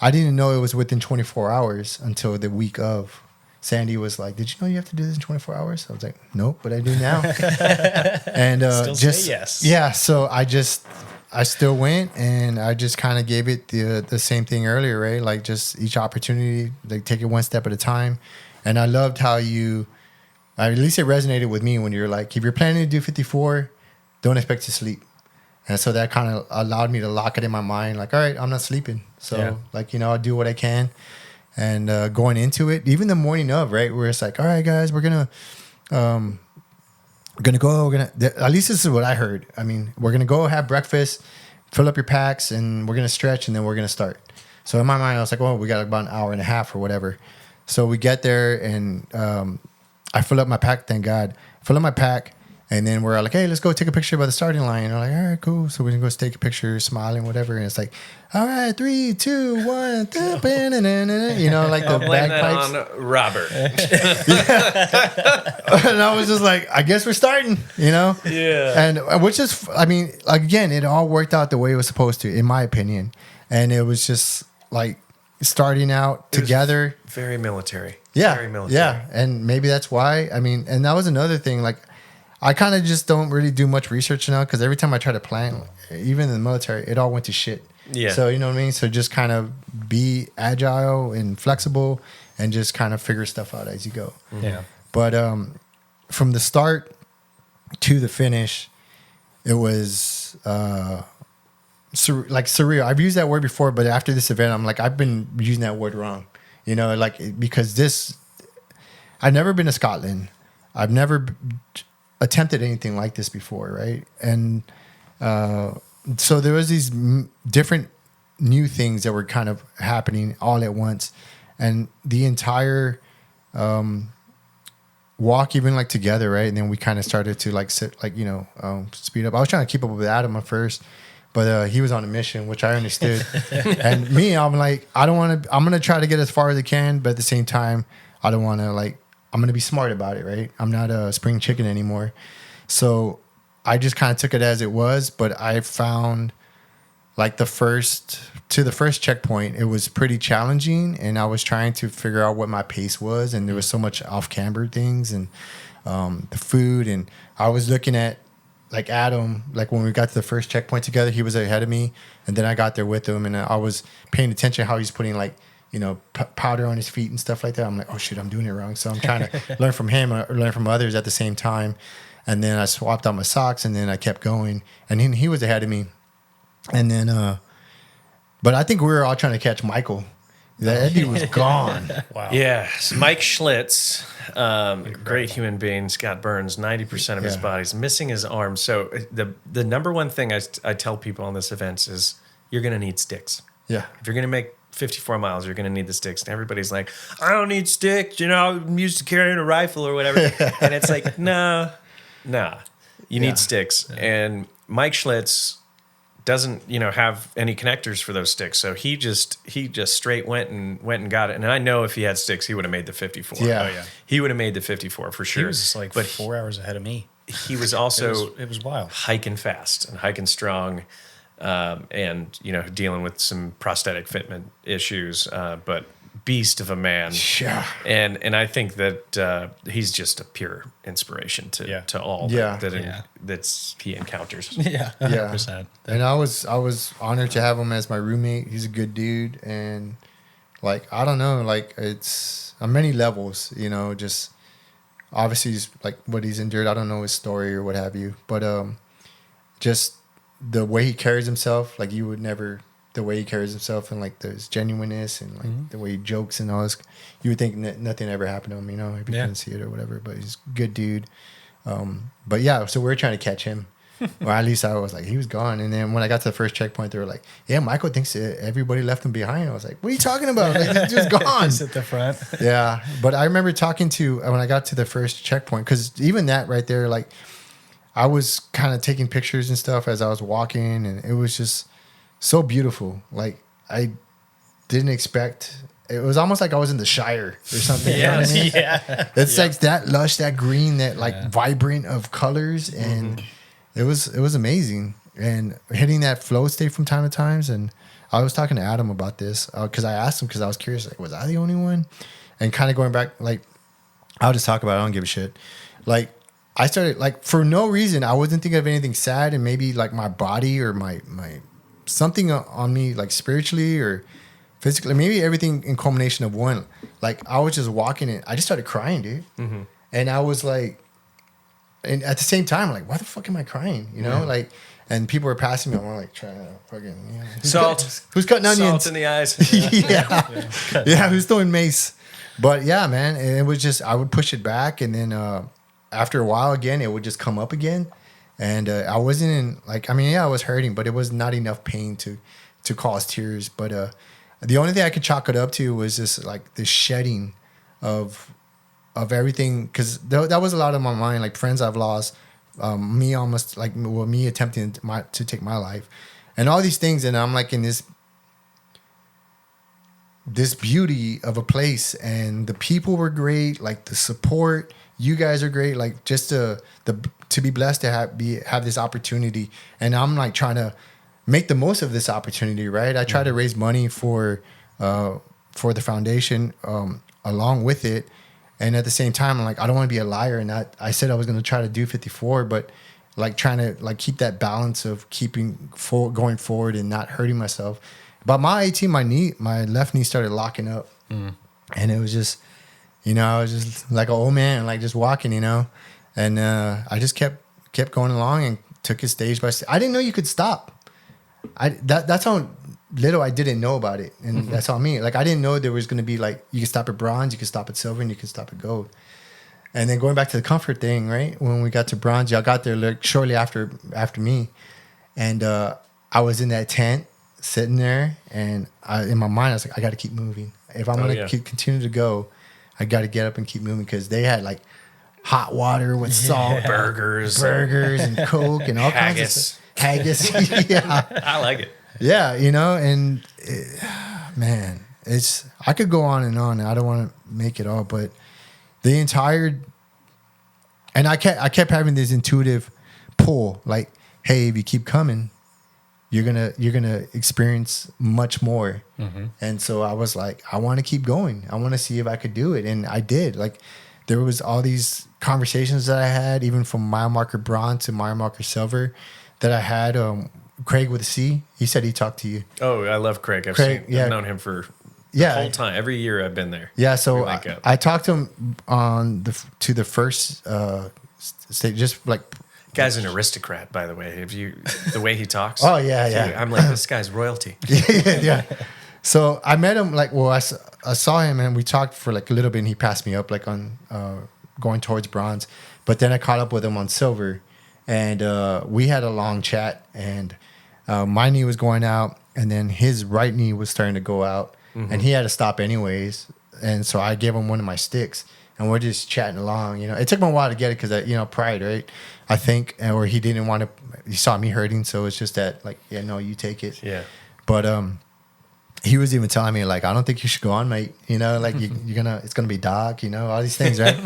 I didn't know it was within 24 hours until the week of. Sandy was like, "Did you know you have to do this in 24 hours?" I was like, "Nope, but I do now." And Still just say yes. Yeah, so I still went, and I just kind of gave it the same thing earlier, right? Like just each opportunity, like take it one step at a time. And I loved how at least it resonated with me when you're like, if you're planning to do 54, don't expect to sleep. And so that kind of allowed me to lock it in my mind, like, all right, I'm not sleeping. So I'll do what I can. And going into it, even the morning of, right, where it's like, all right, guys, we're gonna at least this is what I heard. I mean, we're gonna go have breakfast, fill up your packs, and we're gonna stretch, and then we're gonna start. So in my mind, I was like, oh, we got about an hour and a half or whatever. So we get there, and I fill up my pack. Thank God, fill up my pack. And then we're like, hey, let's go take a picture by the starting line. And I'm like, all right, cool. So we can go take a picture, smiling, whatever. And it's like, all right, 3, 2, 1, like the bagpipes. On Robert. And I was just like, I guess we're starting, Yeah. And which is, I mean, again, it all worked out the way it was supposed to, in my opinion. And it was just like starting out together. Very military. Yeah. Very military. Yeah. And maybe that's why. I mean, and that was another thing. Like, I kind of just don't really do much research now because every time I try to plan, even in the military, it all went to shit. Yeah. So, you know what I mean? So just kind of be agile and flexible and just kind of figure stuff out as you go. Yeah. But from the start to the finish, it was surreal. I've used that word before, but after this event, I'm like, I've been using that word wrong. Because I've never been to Scotland. I've never attempted anything like this before, right? And so there was these different new things that were kind of happening all at once, and the entire walk, even like together, right? And then we kind of started to like sit, like speed up. I was trying to keep up with Adam at first, but he was on a mission, which I understood. And me, I'm like, I don't want to. I'm gonna try to get as far as I can, but at the same time, I don't want to I'm going to be smart about it, right? I'm not a spring chicken anymore. So I just kind of took it as it was, but I found the first checkpoint, it was pretty challenging, and I was trying to figure out what my pace was, and there was so much off-camber things and the food, and I was looking at Adam, when we got to the first checkpoint together, he was ahead of me, and then I got there with him, and I was paying attention how he's putting powder on his feet and stuff like that. I'm like, oh shit, I'm doing it wrong. So I'm trying to learn from him or learn from others at the same time. And then I swapped out my socks, and then I kept going. And he was ahead of me. And then, but I think we were all trying to catch Michael. That dude was gone. Wow. Yeah. So Mike Schlitz, great human being, Scott Burns, 90% of his body's missing his arm. So the number one thing I tell people on this event is you're going to need sticks. Yeah. If you're going to make 54 miles, you're going to need the sticks. And everybody's like, I don't need sticks. I'm used to carrying a rifle or whatever. And it's like, nah. You need sticks. And Mike Schlitz doesn't, have any connectors for those sticks. So he just straight went and got it. And I know if he had sticks, he would have made the 54. Yeah. Oh, yeah. He would have made the 54 for sure. He was 4 hours ahead of me. He was also it was wild. hiking fast and hiking strong. And dealing with some prosthetic fitment issues, but beast of a man. Yeah. And I think that he's just a pure inspiration to all that he encounters. Yeah. 100%. And I was honored to have him as my roommate. He's a good dude, and I don't know, it's on many levels. Just obviously he's what he's endured. I don't know his story or what have you, but just the way he carries himself, like you would never, the way he carries himself and like his genuineness and like the way he jokes and all this, you would think nothing ever happened to him, you know, if you couldn't see it or whatever, but he's a good dude. But yeah, so we were trying to catch him. Or at least I was like, he was gone. And then when I got to the first checkpoint, they were like, yeah, Michael thinks everybody left him behind. I was like, what are you talking about? Like, he's just gone. He's at the front. Yeah. But I remember talking to, when I got to the first checkpoint, because even that right there, like, I was kind of taking pictures and stuff as I was walking, and it was just so beautiful. Like, I didn't expect, it was almost like I was in the Shire or something. You know what I mean? It's like that lush, that green, that like vibrant of colors, and it was amazing. And hitting that flow state from time to times. And I was talking to Adam about this because I asked him, because I was curious, like, was I the only one? And kind of going back, like, I'll just talk about it. I don't give a shit. Like, I started, like, for no reason, I wasn't thinking of anything sad, and maybe like my body or my something on me, like spiritually or physically, maybe everything in culmination of one. Like, I was just walking and I just started crying, dude. And I was like, and at the same time, like, why the fuck am I crying? You know, like, and people were passing me. I'm like, trying to fucking, you know, who's cutting onions? Salt in the eyes. Yeah, who's throwing mace? But yeah, man, and it was just, I would push it back, and then after a while, again, it would just come up again, and I wasn't in, like, I mean, yeah, I was hurting, but it was not enough pain to cause tears. But the only thing I could chalk it up to was just like the shedding of everything, because that was a lot on my mind, like friends I've lost, me almost like, well, me attempting to take my life, and all these things, and I'm like in this beauty of a place, and the people were great, like the support, you guys are great, like just to be blessed to have this opportunity, and I'm like trying to make the most of this opportunity, right? I try to raise money for the foundation along with it. And at the same time, I'm like, I don't want to be a liar. And I said I was going to try to do 54, but like trying to like keep that balance of going forward and not hurting myself. About my 18, my left knee started locking up. And it was just, you know, I was just like an old man, like just walking, you know. And I just kept going along and took it stage by stage. I didn't know you could stop. That's how little I didn't know about it, and that's all me. Like, I didn't know there was going to be like, you could stop at bronze, you could stop at silver, and you could stop at gold. And then going back to the comfort thing, right? When we got to bronze, y'all got there like shortly after me, and I was in that tent sitting there, and in my mind I was like, I got to keep moving. If I'm going to continue to go, I got to get up and keep moving, because they had like hot water with salt, burgers and Coke and all kinds of stuff. Haggis. Yeah, I like it. Yeah, you know, and man, I could go on, and I don't want to make it all, but the entire, and I kept having this intuitive pull, like, hey, if you keep coming, you're gonna experience much more. And so I was like, I want to keep going. I want to see if I could do it, and I did. Like, there was all these conversations that I had, even from mile marker bronze to mile marker silver, that I had. Craig with a C, he said he talked to you. Oh, I love Craig. I've known him for the whole time. Every year I've been there. Yeah, so I talked to him to the first stage, just like, guy's an aristocrat, by the way. The way he talks. Oh yeah. I'm like, this guy's royalty. Yeah. So I met him, like, well, I saw him and we talked for like a little bit, and he passed me up like on going towards bronze, but then I caught up with him on silver, and we had a long chat, and my knee was going out, and then his right knee was starting to go out, and he had to stop anyways. And so I gave him one of my sticks, and we're just chatting along. You know, it took him a while to get it because, you know, pride, right? I think, or he didn't want to. He saw me hurting, so it's just that, like, yeah, no, you take it. Yeah. But he was even telling me, like, I don't think you should go on, mate. You know, like it's gonna be dark. You know, all these things, right?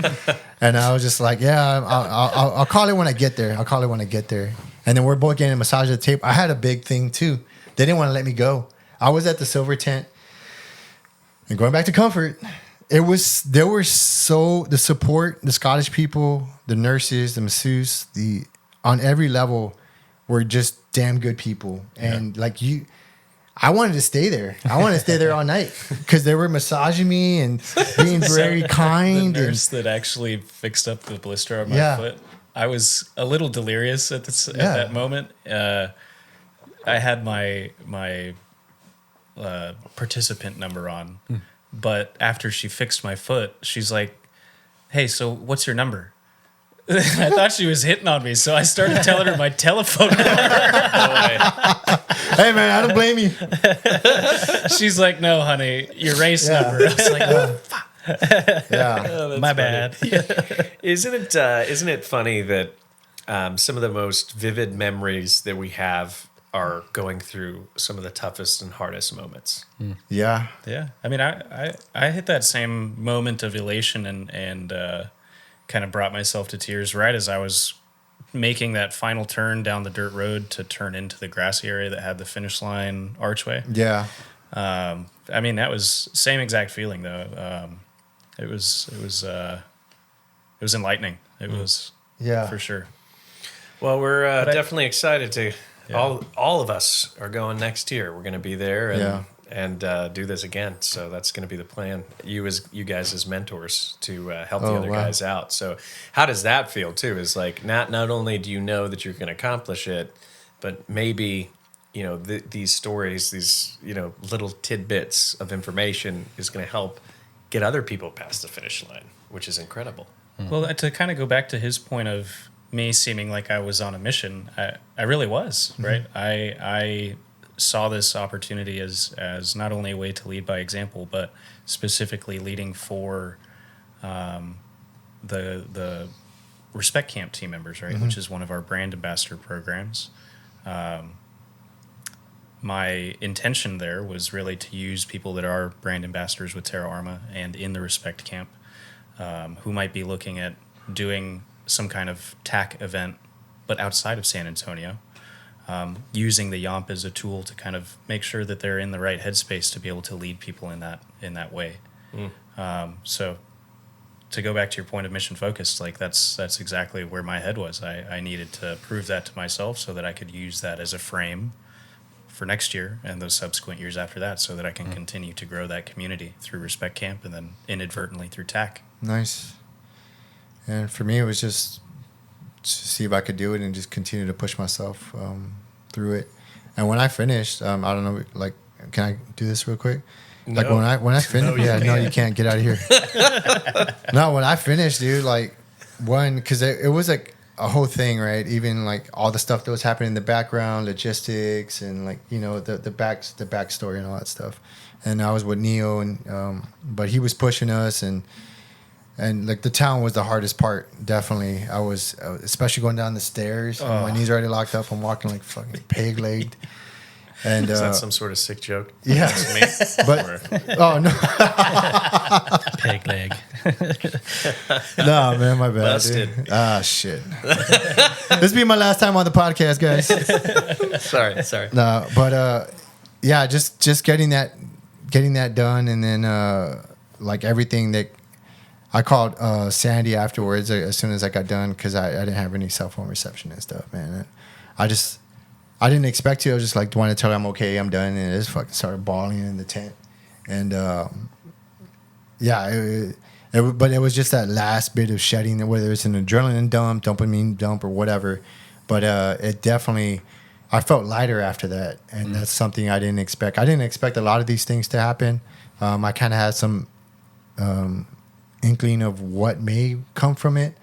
And I was just like, yeah, I'll call it when I get there. And then we're both getting a massage at the table. I had a big thing too. They didn't want to let me go. I was at the silver tent, and going back to comfort, the support, the Scottish people, the nurses, the masseuse, on every level were just damn good people. And like I wanted to stay there. I wanted to stay there all night because they were massaging me and being very kind. The nurse that actually fixed up the blister on my foot. I was a little delirious at that moment. I had my participant number on, but after she fixed my foot, she's like, "Hey, so what's your number?" I thought she was hitting on me, so I started telling her my telephone number. Hey, man, I don't blame you. She's like, "No, honey, your race number." I was like, "Oh, fuck." Yeah. Oh, My that's funny. bad. Isn't it funny that some of the most vivid memories that we have are going through some of the toughest and hardest moments? Yeah. Yeah, I mean, I hit that same moment of elation and kind of brought myself to tears right as I was making that final turn down the dirt road to turn into the grassy area that had the finish line archway. Yeah. I mean, that was same exact feeling though. It was enlightening. It was for sure. Well, we're definitely excited to. Yeah. All of us are going next year. We're going to be there and do this again. So that's going to be the plan. You guys as mentors to help the other guys out. So how does that feel too? Is like not only do you know that you're going to accomplish it, but maybe these stories, these little tidbits of information is going to help get other people past the finish line, which is incredible. Well, to kind of go back to his point of me seeming like I was on a mission, I really was, right? I saw this opportunity as not only a way to lead by example, but specifically leading for the Respect Camp team members, right? Which is one of our brand ambassador programs. My intention there was really to use people that are brand ambassadors with Terra Arma and in the Respect Camp, who might be looking at doing some kind of TAC event, but outside of San Antonio, using the YOMP as a tool to kind of make sure that they're in the right headspace to be able to lead people in that way. So to go back to your point of mission focused, like that's exactly where my head was. I needed to prove that to myself so that I could use that as a frame for next year and those subsequent years after that, so that I can continue to grow that community through Respect Camp and then inadvertently through TAC. Nice. And for me, it was just to see if I could do it and just continue to push myself through it. And when I finished, I don't know, like, can I do this real quick? No. Like when I finished, no, you can't get out of here. No, when I finished, dude, like because it was like a whole thing, right? Even like all the stuff that was happening in the background, logistics, and like the backstory and all that stuff. And I was with Neo, and but he was pushing us, and like the town was the hardest part. Definitely, I was especially going down the stairs. My knees are already locked up. I'm walking like fucking peg legged. And is that some sort of sick joke? Yeah, but no, Peg leg. no, man, my bad. Busted. Dude. Ah, shit. This will be my last time on the podcast, guys. Sorry. No, but yeah, just getting that done, and then like everything that I called Sandy afterwards as soon as I got done, because I didn't have any cell phone reception and stuff, man. I didn't expect to. I was just like, wanted to tell her I'm okay, I'm done, and I just fucking started bawling in the tent. And yeah, but it was just that last bit of shedding, whether it's an adrenaline dump, dopamine dump, or whatever. But it definitely, I felt lighter after that, and that's something I didn't expect. I didn't expect a lot of these things to happen. I kind of had some inkling of what may come from it,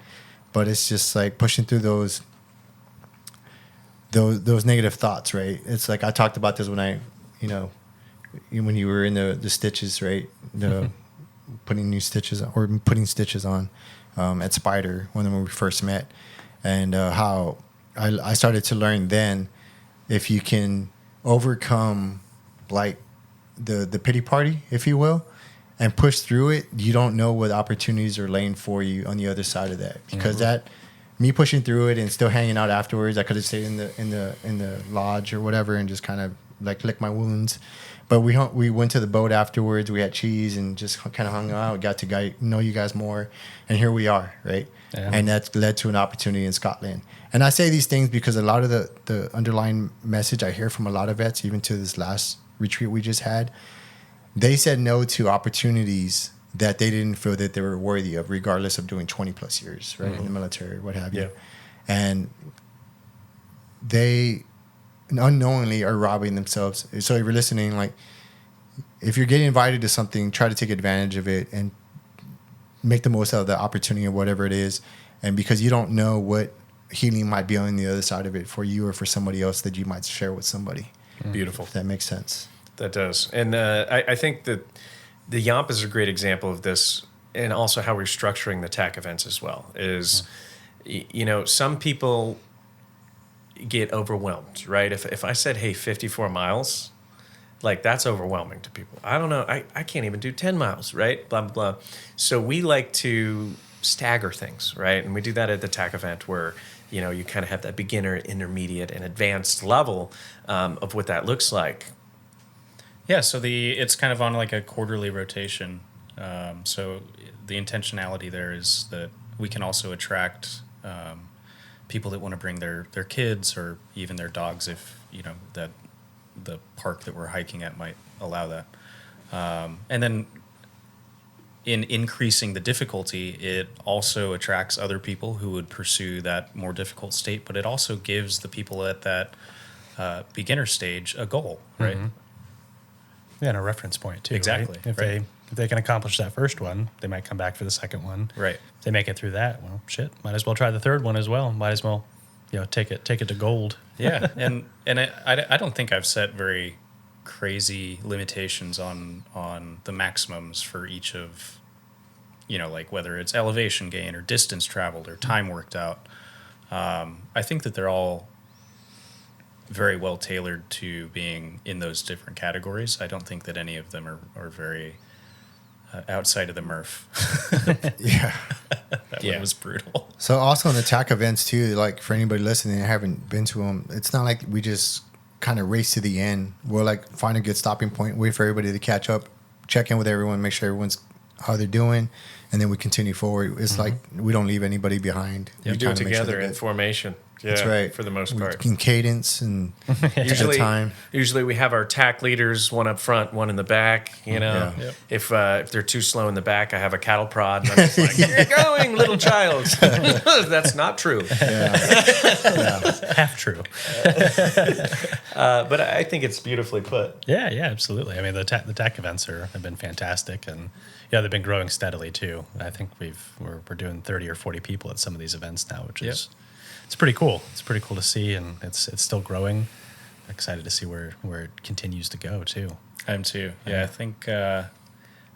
but it's just like pushing through those negative thoughts, right? It's like I talked about this when when you were in the stitches, right? Putting stitches on at Spider when we first met, and how I started to learn then, if you can overcome like the pity party, if you will, and push through it, you don't know what opportunities are laying for you on the other side of that, because me pushing through it and still hanging out afterwards, I could have stayed in the lodge or whatever and just kind of like lick my wounds. But we went to the boat afterwards. We had cheese and just kind of hung out. Got to know you guys more, and here we are, right? Yeah. And that led to an opportunity in Scotland. And I say these things because a lot of the underlying message I hear from a lot of vets, even to this last retreat we just had, they said no to opportunities that they didn't feel that they were worthy of, regardless of doing 20 plus years, right, in the military, what have you. and they unknowingly are robbing themselves. So if you're listening, like if you're getting invited to something, try to take advantage of it and make the most out of the opportunity or whatever it is. And because you don't know what healing might be on the other side of it for you or for somebody else that you might share with somebody. Beautiful. If that makes sense. That does. And I think that the Yomp is a great example of this, and also how we're structuring the TAC events as well. Is, you know, some people get overwhelmed, right? If I said, hey, 54 miles, like that's overwhelming to people. I don't know. I can't even do 10 miles, right? Blah, blah, blah. So we like to stagger things, right? And we do that at the TAC event where, you know, you kind of have that beginner, intermediate, and advanced level of what that looks like. Yeah, so it's kind of on like a quarterly rotation. So the intentionality there is that we can also attract people that want to bring their kids or even their dogs if, you know, that the park that we're hiking at might allow that. And then in increasing the difficulty, it also attracts other people who would pursue that more difficult state, but it also gives the people at that beginner stage a goal, right? Mm-hmm. Yeah, and a reference point too. Exactly, Right? If they can accomplish that first one, they might come back for the second one. Right. If they make it through that, well, shit, might as well try the third one as well. Might as well, you know, take it to gold. Yeah, and I don't think I've set very crazy limitations on the maximums for each of, you know, like whether it's elevation gain or distance traveled or time worked out. I think that they're all very well tailored to being in those different categories. I don't think that any of them are very outside of the Murph. Yeah. That one was brutal. So also in the TAC events too, like for anybody listening and haven't been to them, it's not like we just kind of race to the end. We'll like find a good stopping point, wait for everybody to catch up, check in with everyone, make sure everyone's how they're doing, and then we continue forward. It's like we don't leave anybody behind. You We do it kinda make sure together they're in good. formation. Yeah, That's right. For the most part. In cadence and Usually, time. usually we have our TAC leaders, one up front, one in the back. You know, Yeah. Yep. if they're too slow in the back, I have a cattle prod. And I'm just like, "Get going, little child." That's not true. Half true. But I think it's beautifully put. Yeah, absolutely. I mean, the TAC events have been fantastic, and yeah, they've been growing steadily too. I think we're doing 30 or 40 people at some of these events now, which is it's pretty cool. It's pretty cool to see, and it's still growing. I'm excited to see where it continues to go too. I am too. Yeah, I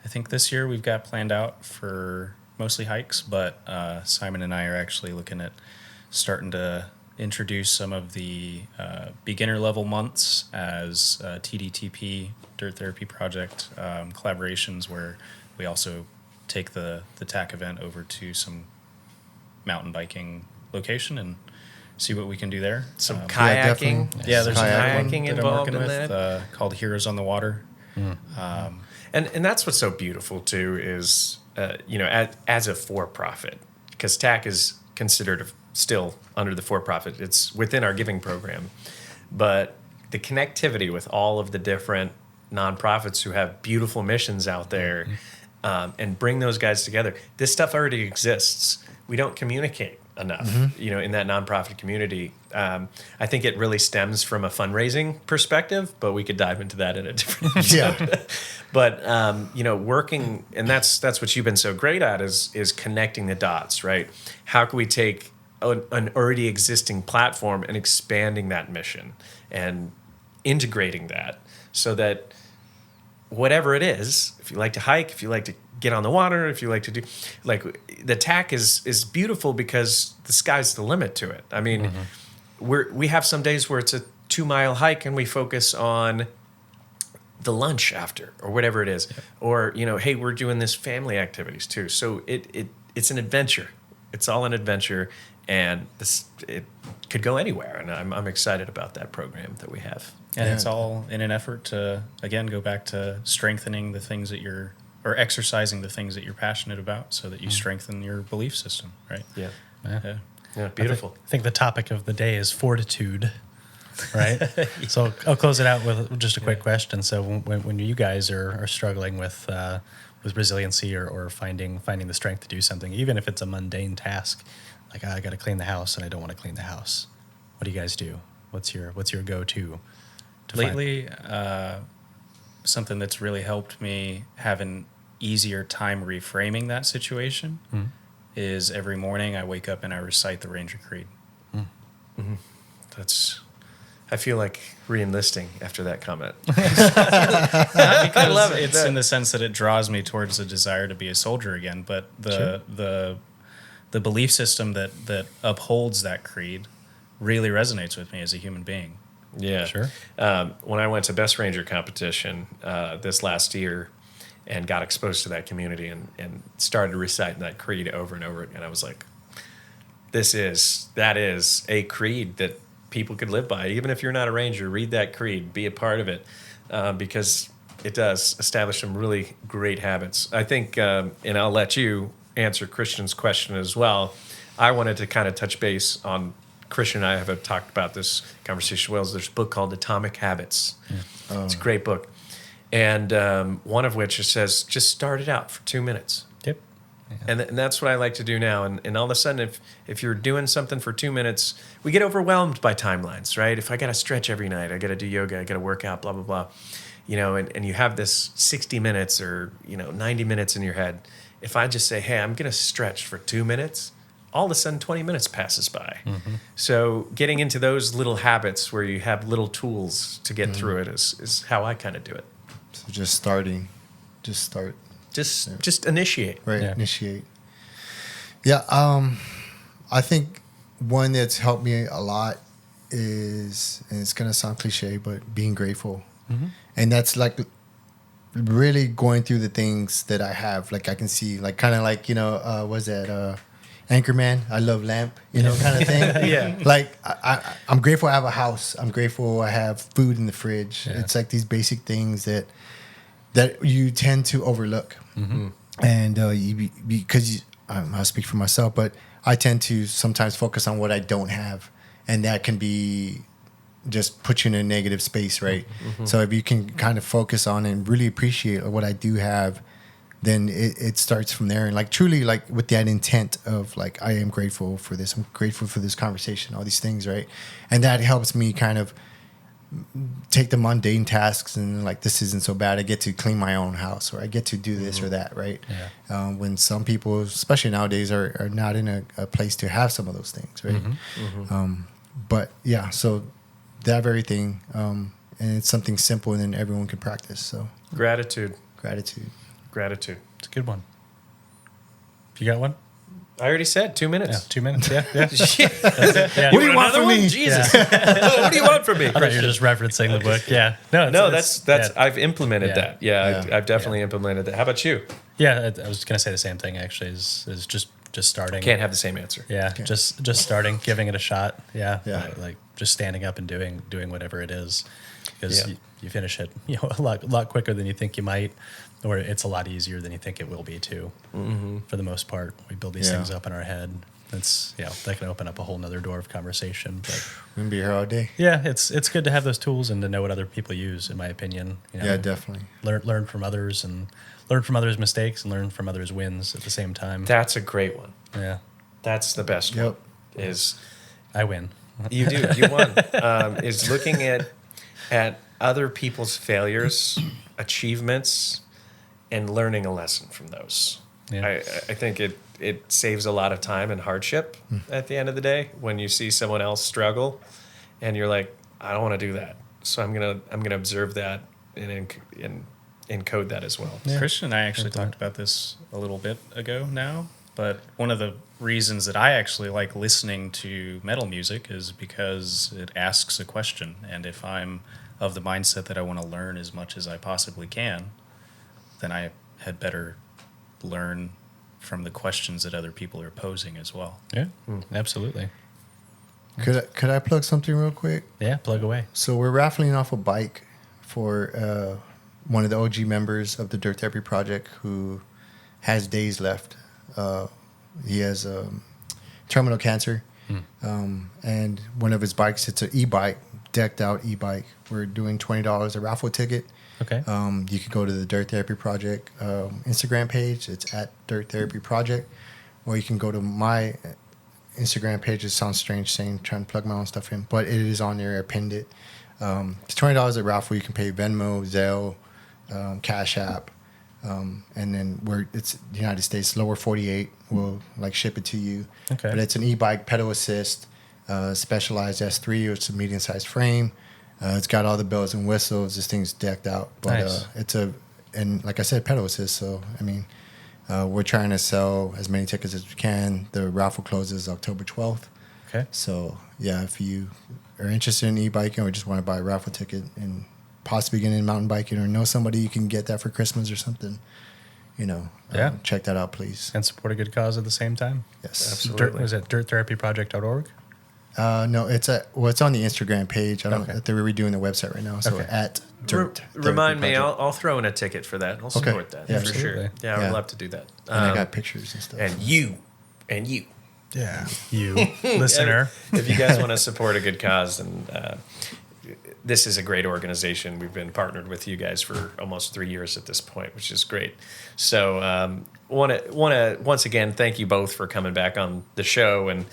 think this year we've got planned out for mostly hikes, but Simon and I are actually looking at starting to introduce some of the beginner level months as TDTP, Dirt Therapy Project collaborations, where we also take the TAC event over to some mountain biking location and see what we can do there. Some Yeah, kayaking. definitely. Yeah, there's a Kayak kayaking one that I'm involved working with with, called Heroes on the Water. And that's what's so beautiful too is, you know, as a for-profit, because TAC is considered still under the for-profit. It's within our giving program. But the connectivity with all of the different nonprofits who have beautiful missions out there and bring those guys together. This stuff already exists. We don't communicate enough, you know, in that nonprofit community. I think it really stems from a fundraising perspective, but we could dive into that in a different episode. But you know, working, and that's what you've been so great at is connecting the dots, right? How can we take an already existing platform and expanding that mission and integrating that so that whatever it is, if you like to hike, if you like to get on the water, if you like to do, like the TAC is beautiful because the sky's the limit to it. I mean, we have some days where it's a 2-mile hike and we focus on the lunch after or whatever it is. Or, you know, hey, we're doing this family activities too. So it's an adventure. It's all an adventure, and it could go anywhere. And I'm excited about that program that we have. And it's all in an effort to, again, go back to strengthening the things that or exercising the things that you're passionate about so that you strengthen your belief system, right? Yeah. Yeah. Beautiful. I think the topic of the day is fortitude, right? So I'll close it out with just a quick question. So when you guys are struggling with resiliency or finding the strength to do something, even if it's a mundane task, like I got to clean the house and I don't want to clean the house. What do you guys do? What's your go-to? Lately, something that's really helped me have an easier time reframing that situation is every morning I wake up and I recite the Ranger Creed. I feel like re-enlisting after that comment. I love it. It's in the sense that it draws me towards a desire to be a soldier again, but the belief system that upholds that creed really resonates with me as a human being. Yeah, Sure. When I went to Best Ranger competition this last year and got exposed to that community and started reciting that creed over and over again, I was like, that is a creed that people could live by. Even if you're not a ranger, read that creed, be a part of it, because it does establish some really great habits. I think, and I'll let you answer Christian's question as well. I wanted to kind of touch base on, Christian and I have talked about this conversation well. There's a book called Atomic Habits. Yeah. It's a great book. And one of which says, just start it out for 2 minutes. Yep. Yeah. And that's what I like to do now. And all of a sudden, if you're doing something for 2 minutes, we get overwhelmed by timelines, right? If I got to stretch every night, I got to do yoga, I got to work out, blah, blah, blah. And you have this 60 minutes or, 90 minutes in your head. If I just say, hey, I'm going to stretch for 2 minutes, all of a sudden 20 minutes passes by. Mm-hmm. So getting into those little habits where you have little tools to get through it is how I kind of do it. So just starting. Just start. Just initiate. Right, Yeah. initiate. Yeah, I think one that's helped me a lot is, and it's going to sound cliche, but being grateful. Mm-hmm. And that's like really going through the things that I have. Like I can see, like kind of like, was that Anchorman, I love lamp, kind of thing. Yeah. Like I'm grateful I have a house. I'm grateful I have food in the fridge. Yeah. It's like these basic things that you tend to overlook. Mm-hmm. And because I'll speak for myself, but I tend to sometimes focus on what I don't have. And that can be just put you in a negative space, right? Mm-hmm. So if you can kind of focus on and really appreciate what I do have, then it starts from there. And like truly like with that intent of like, I am grateful for this. I'm grateful for this conversation, all these things, right? And that helps me kind of take the mundane tasks and like, this isn't so bad. I get to clean my own house, or I get to do this or that, right? Yeah. When some people, especially nowadays, are not in a place to have some of those things, right? Mm-hmm. Mm-hmm. But yeah, so that very thing, and it's something simple and then everyone can practice. So Gratitude. It's a good one. You got one? I already said 2 minutes. Yeah, 2 minutes. Yeah. Yeah. Yeah. What do you want from me? Jesus. What do you want from me? I thought you were just referencing the book. Yeah. No, that's yeah. I've implemented Yeah. that. Yeah, I've definitely implemented that. How about you? Yeah, I was going to say the same thing actually. Is just starting. Can't have the same answer. Yeah, just starting, giving it a shot. Yeah, Yeah. Like just standing up and doing whatever it is, because Yeah. you finish it a lot quicker than you think you might, or it's a lot easier than you think it will be too. Mm-hmm. For the most part, we build these things up in our head. It's that can open up a whole nother door of conversation. But We're gonna be here all day. yeah, it's good to have those tools and to know what other people use. In my opinion, Yeah, definitely. learn from others and learn from others' mistakes and learn from others' wins at the same time. That's a great one. Yeah, That's the best one. Is I win. you do you won? Is looking at other people's failures, achievements, and learning a lesson from those. Yeah. I think it saves a lot of time and hardship at the end of the day when you see someone else struggle, and you're like, I don't want to do that, so I'm gonna observe that and encode that as well. Yeah. Christian and I actually talked about this a little bit ago now, but one of the reasons that I actually like listening to metal music is because it asks a question, and if I'm of the mindset that I want to learn as much as I possibly can, then I had better learn from the questions that other people are posing as well. Yeah, absolutely. Could I plug something real quick? Yeah, plug away. So we're raffling off a bike for one of the OG members of the Dirt Therapy Project who has days left. He has terminal cancer, and one of his bikes, it's an e-bike, decked out e-bike. We're doing $20 a raffle ticket. Okay. You could go to the Dirt Therapy Project Instagram page. It's at Dirt Therapy Project, or you can go to my Instagram page. It sounds strange saying trying to plug my own stuff in, but it is on there. I pinned it. It's $20 at raffle. You can pay Venmo, Zelle, Cash App, and then it's the United States, lower 48. We'll like ship it to you. Okay. But it's an e-bike pedal assist, specialized S3. It's a medium-sized frame. It's got all the bells and whistles. This thing's decked out. But Nice. And like I said, pedal assist. So I mean, we're trying to sell as many tickets as we can. The raffle closes October 12th. Okay. So yeah, if you are interested in e-biking or just want to buy a raffle ticket and possibly get into mountain biking or know somebody you can get that for Christmas or something, Yeah. check that out, please. And support a good cause at the same time. Yes. Absolutely. Was it dirttherapyproject.org? No, it's on the Instagram page. I don't. Okay. They're redoing the website right now. So Okay. at Dirt Remind me, Therapy Project. I'll throw in a ticket for that. I'll support that Yeah, for sure. absolutely. Yeah, I would Yeah. love to do that. And I got pictures and stuff. and you. Yeah. You, listener. If you guys want to support a good cause, and this is a great organization. We've been partnered with you guys for almost 3 years at this point, which is great. So, want to once again thank you both for coming back on the show and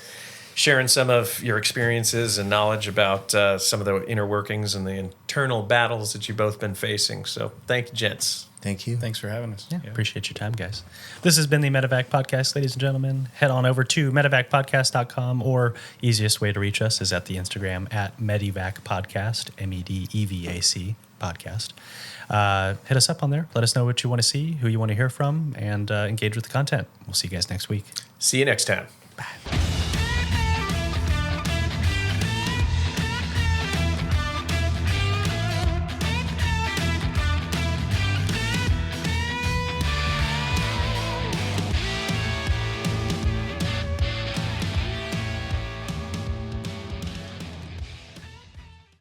sharing some of your experiences and knowledge about some of the inner workings and the internal battles that you've both been facing. So, thank you, gents. Thank you. Thanks for having us. Yeah, appreciate your time, guys. This has been the Medevac Podcast, ladies and gentlemen. Head on over to medevacpodcast.com, or easiest way to reach us is at the Instagram at Medevac Podcast, MEDEVAC Podcast. Hit us up on there. Let us know what you want to see, who you want to hear from, and engage with the content. We'll see you guys next week. See you next time.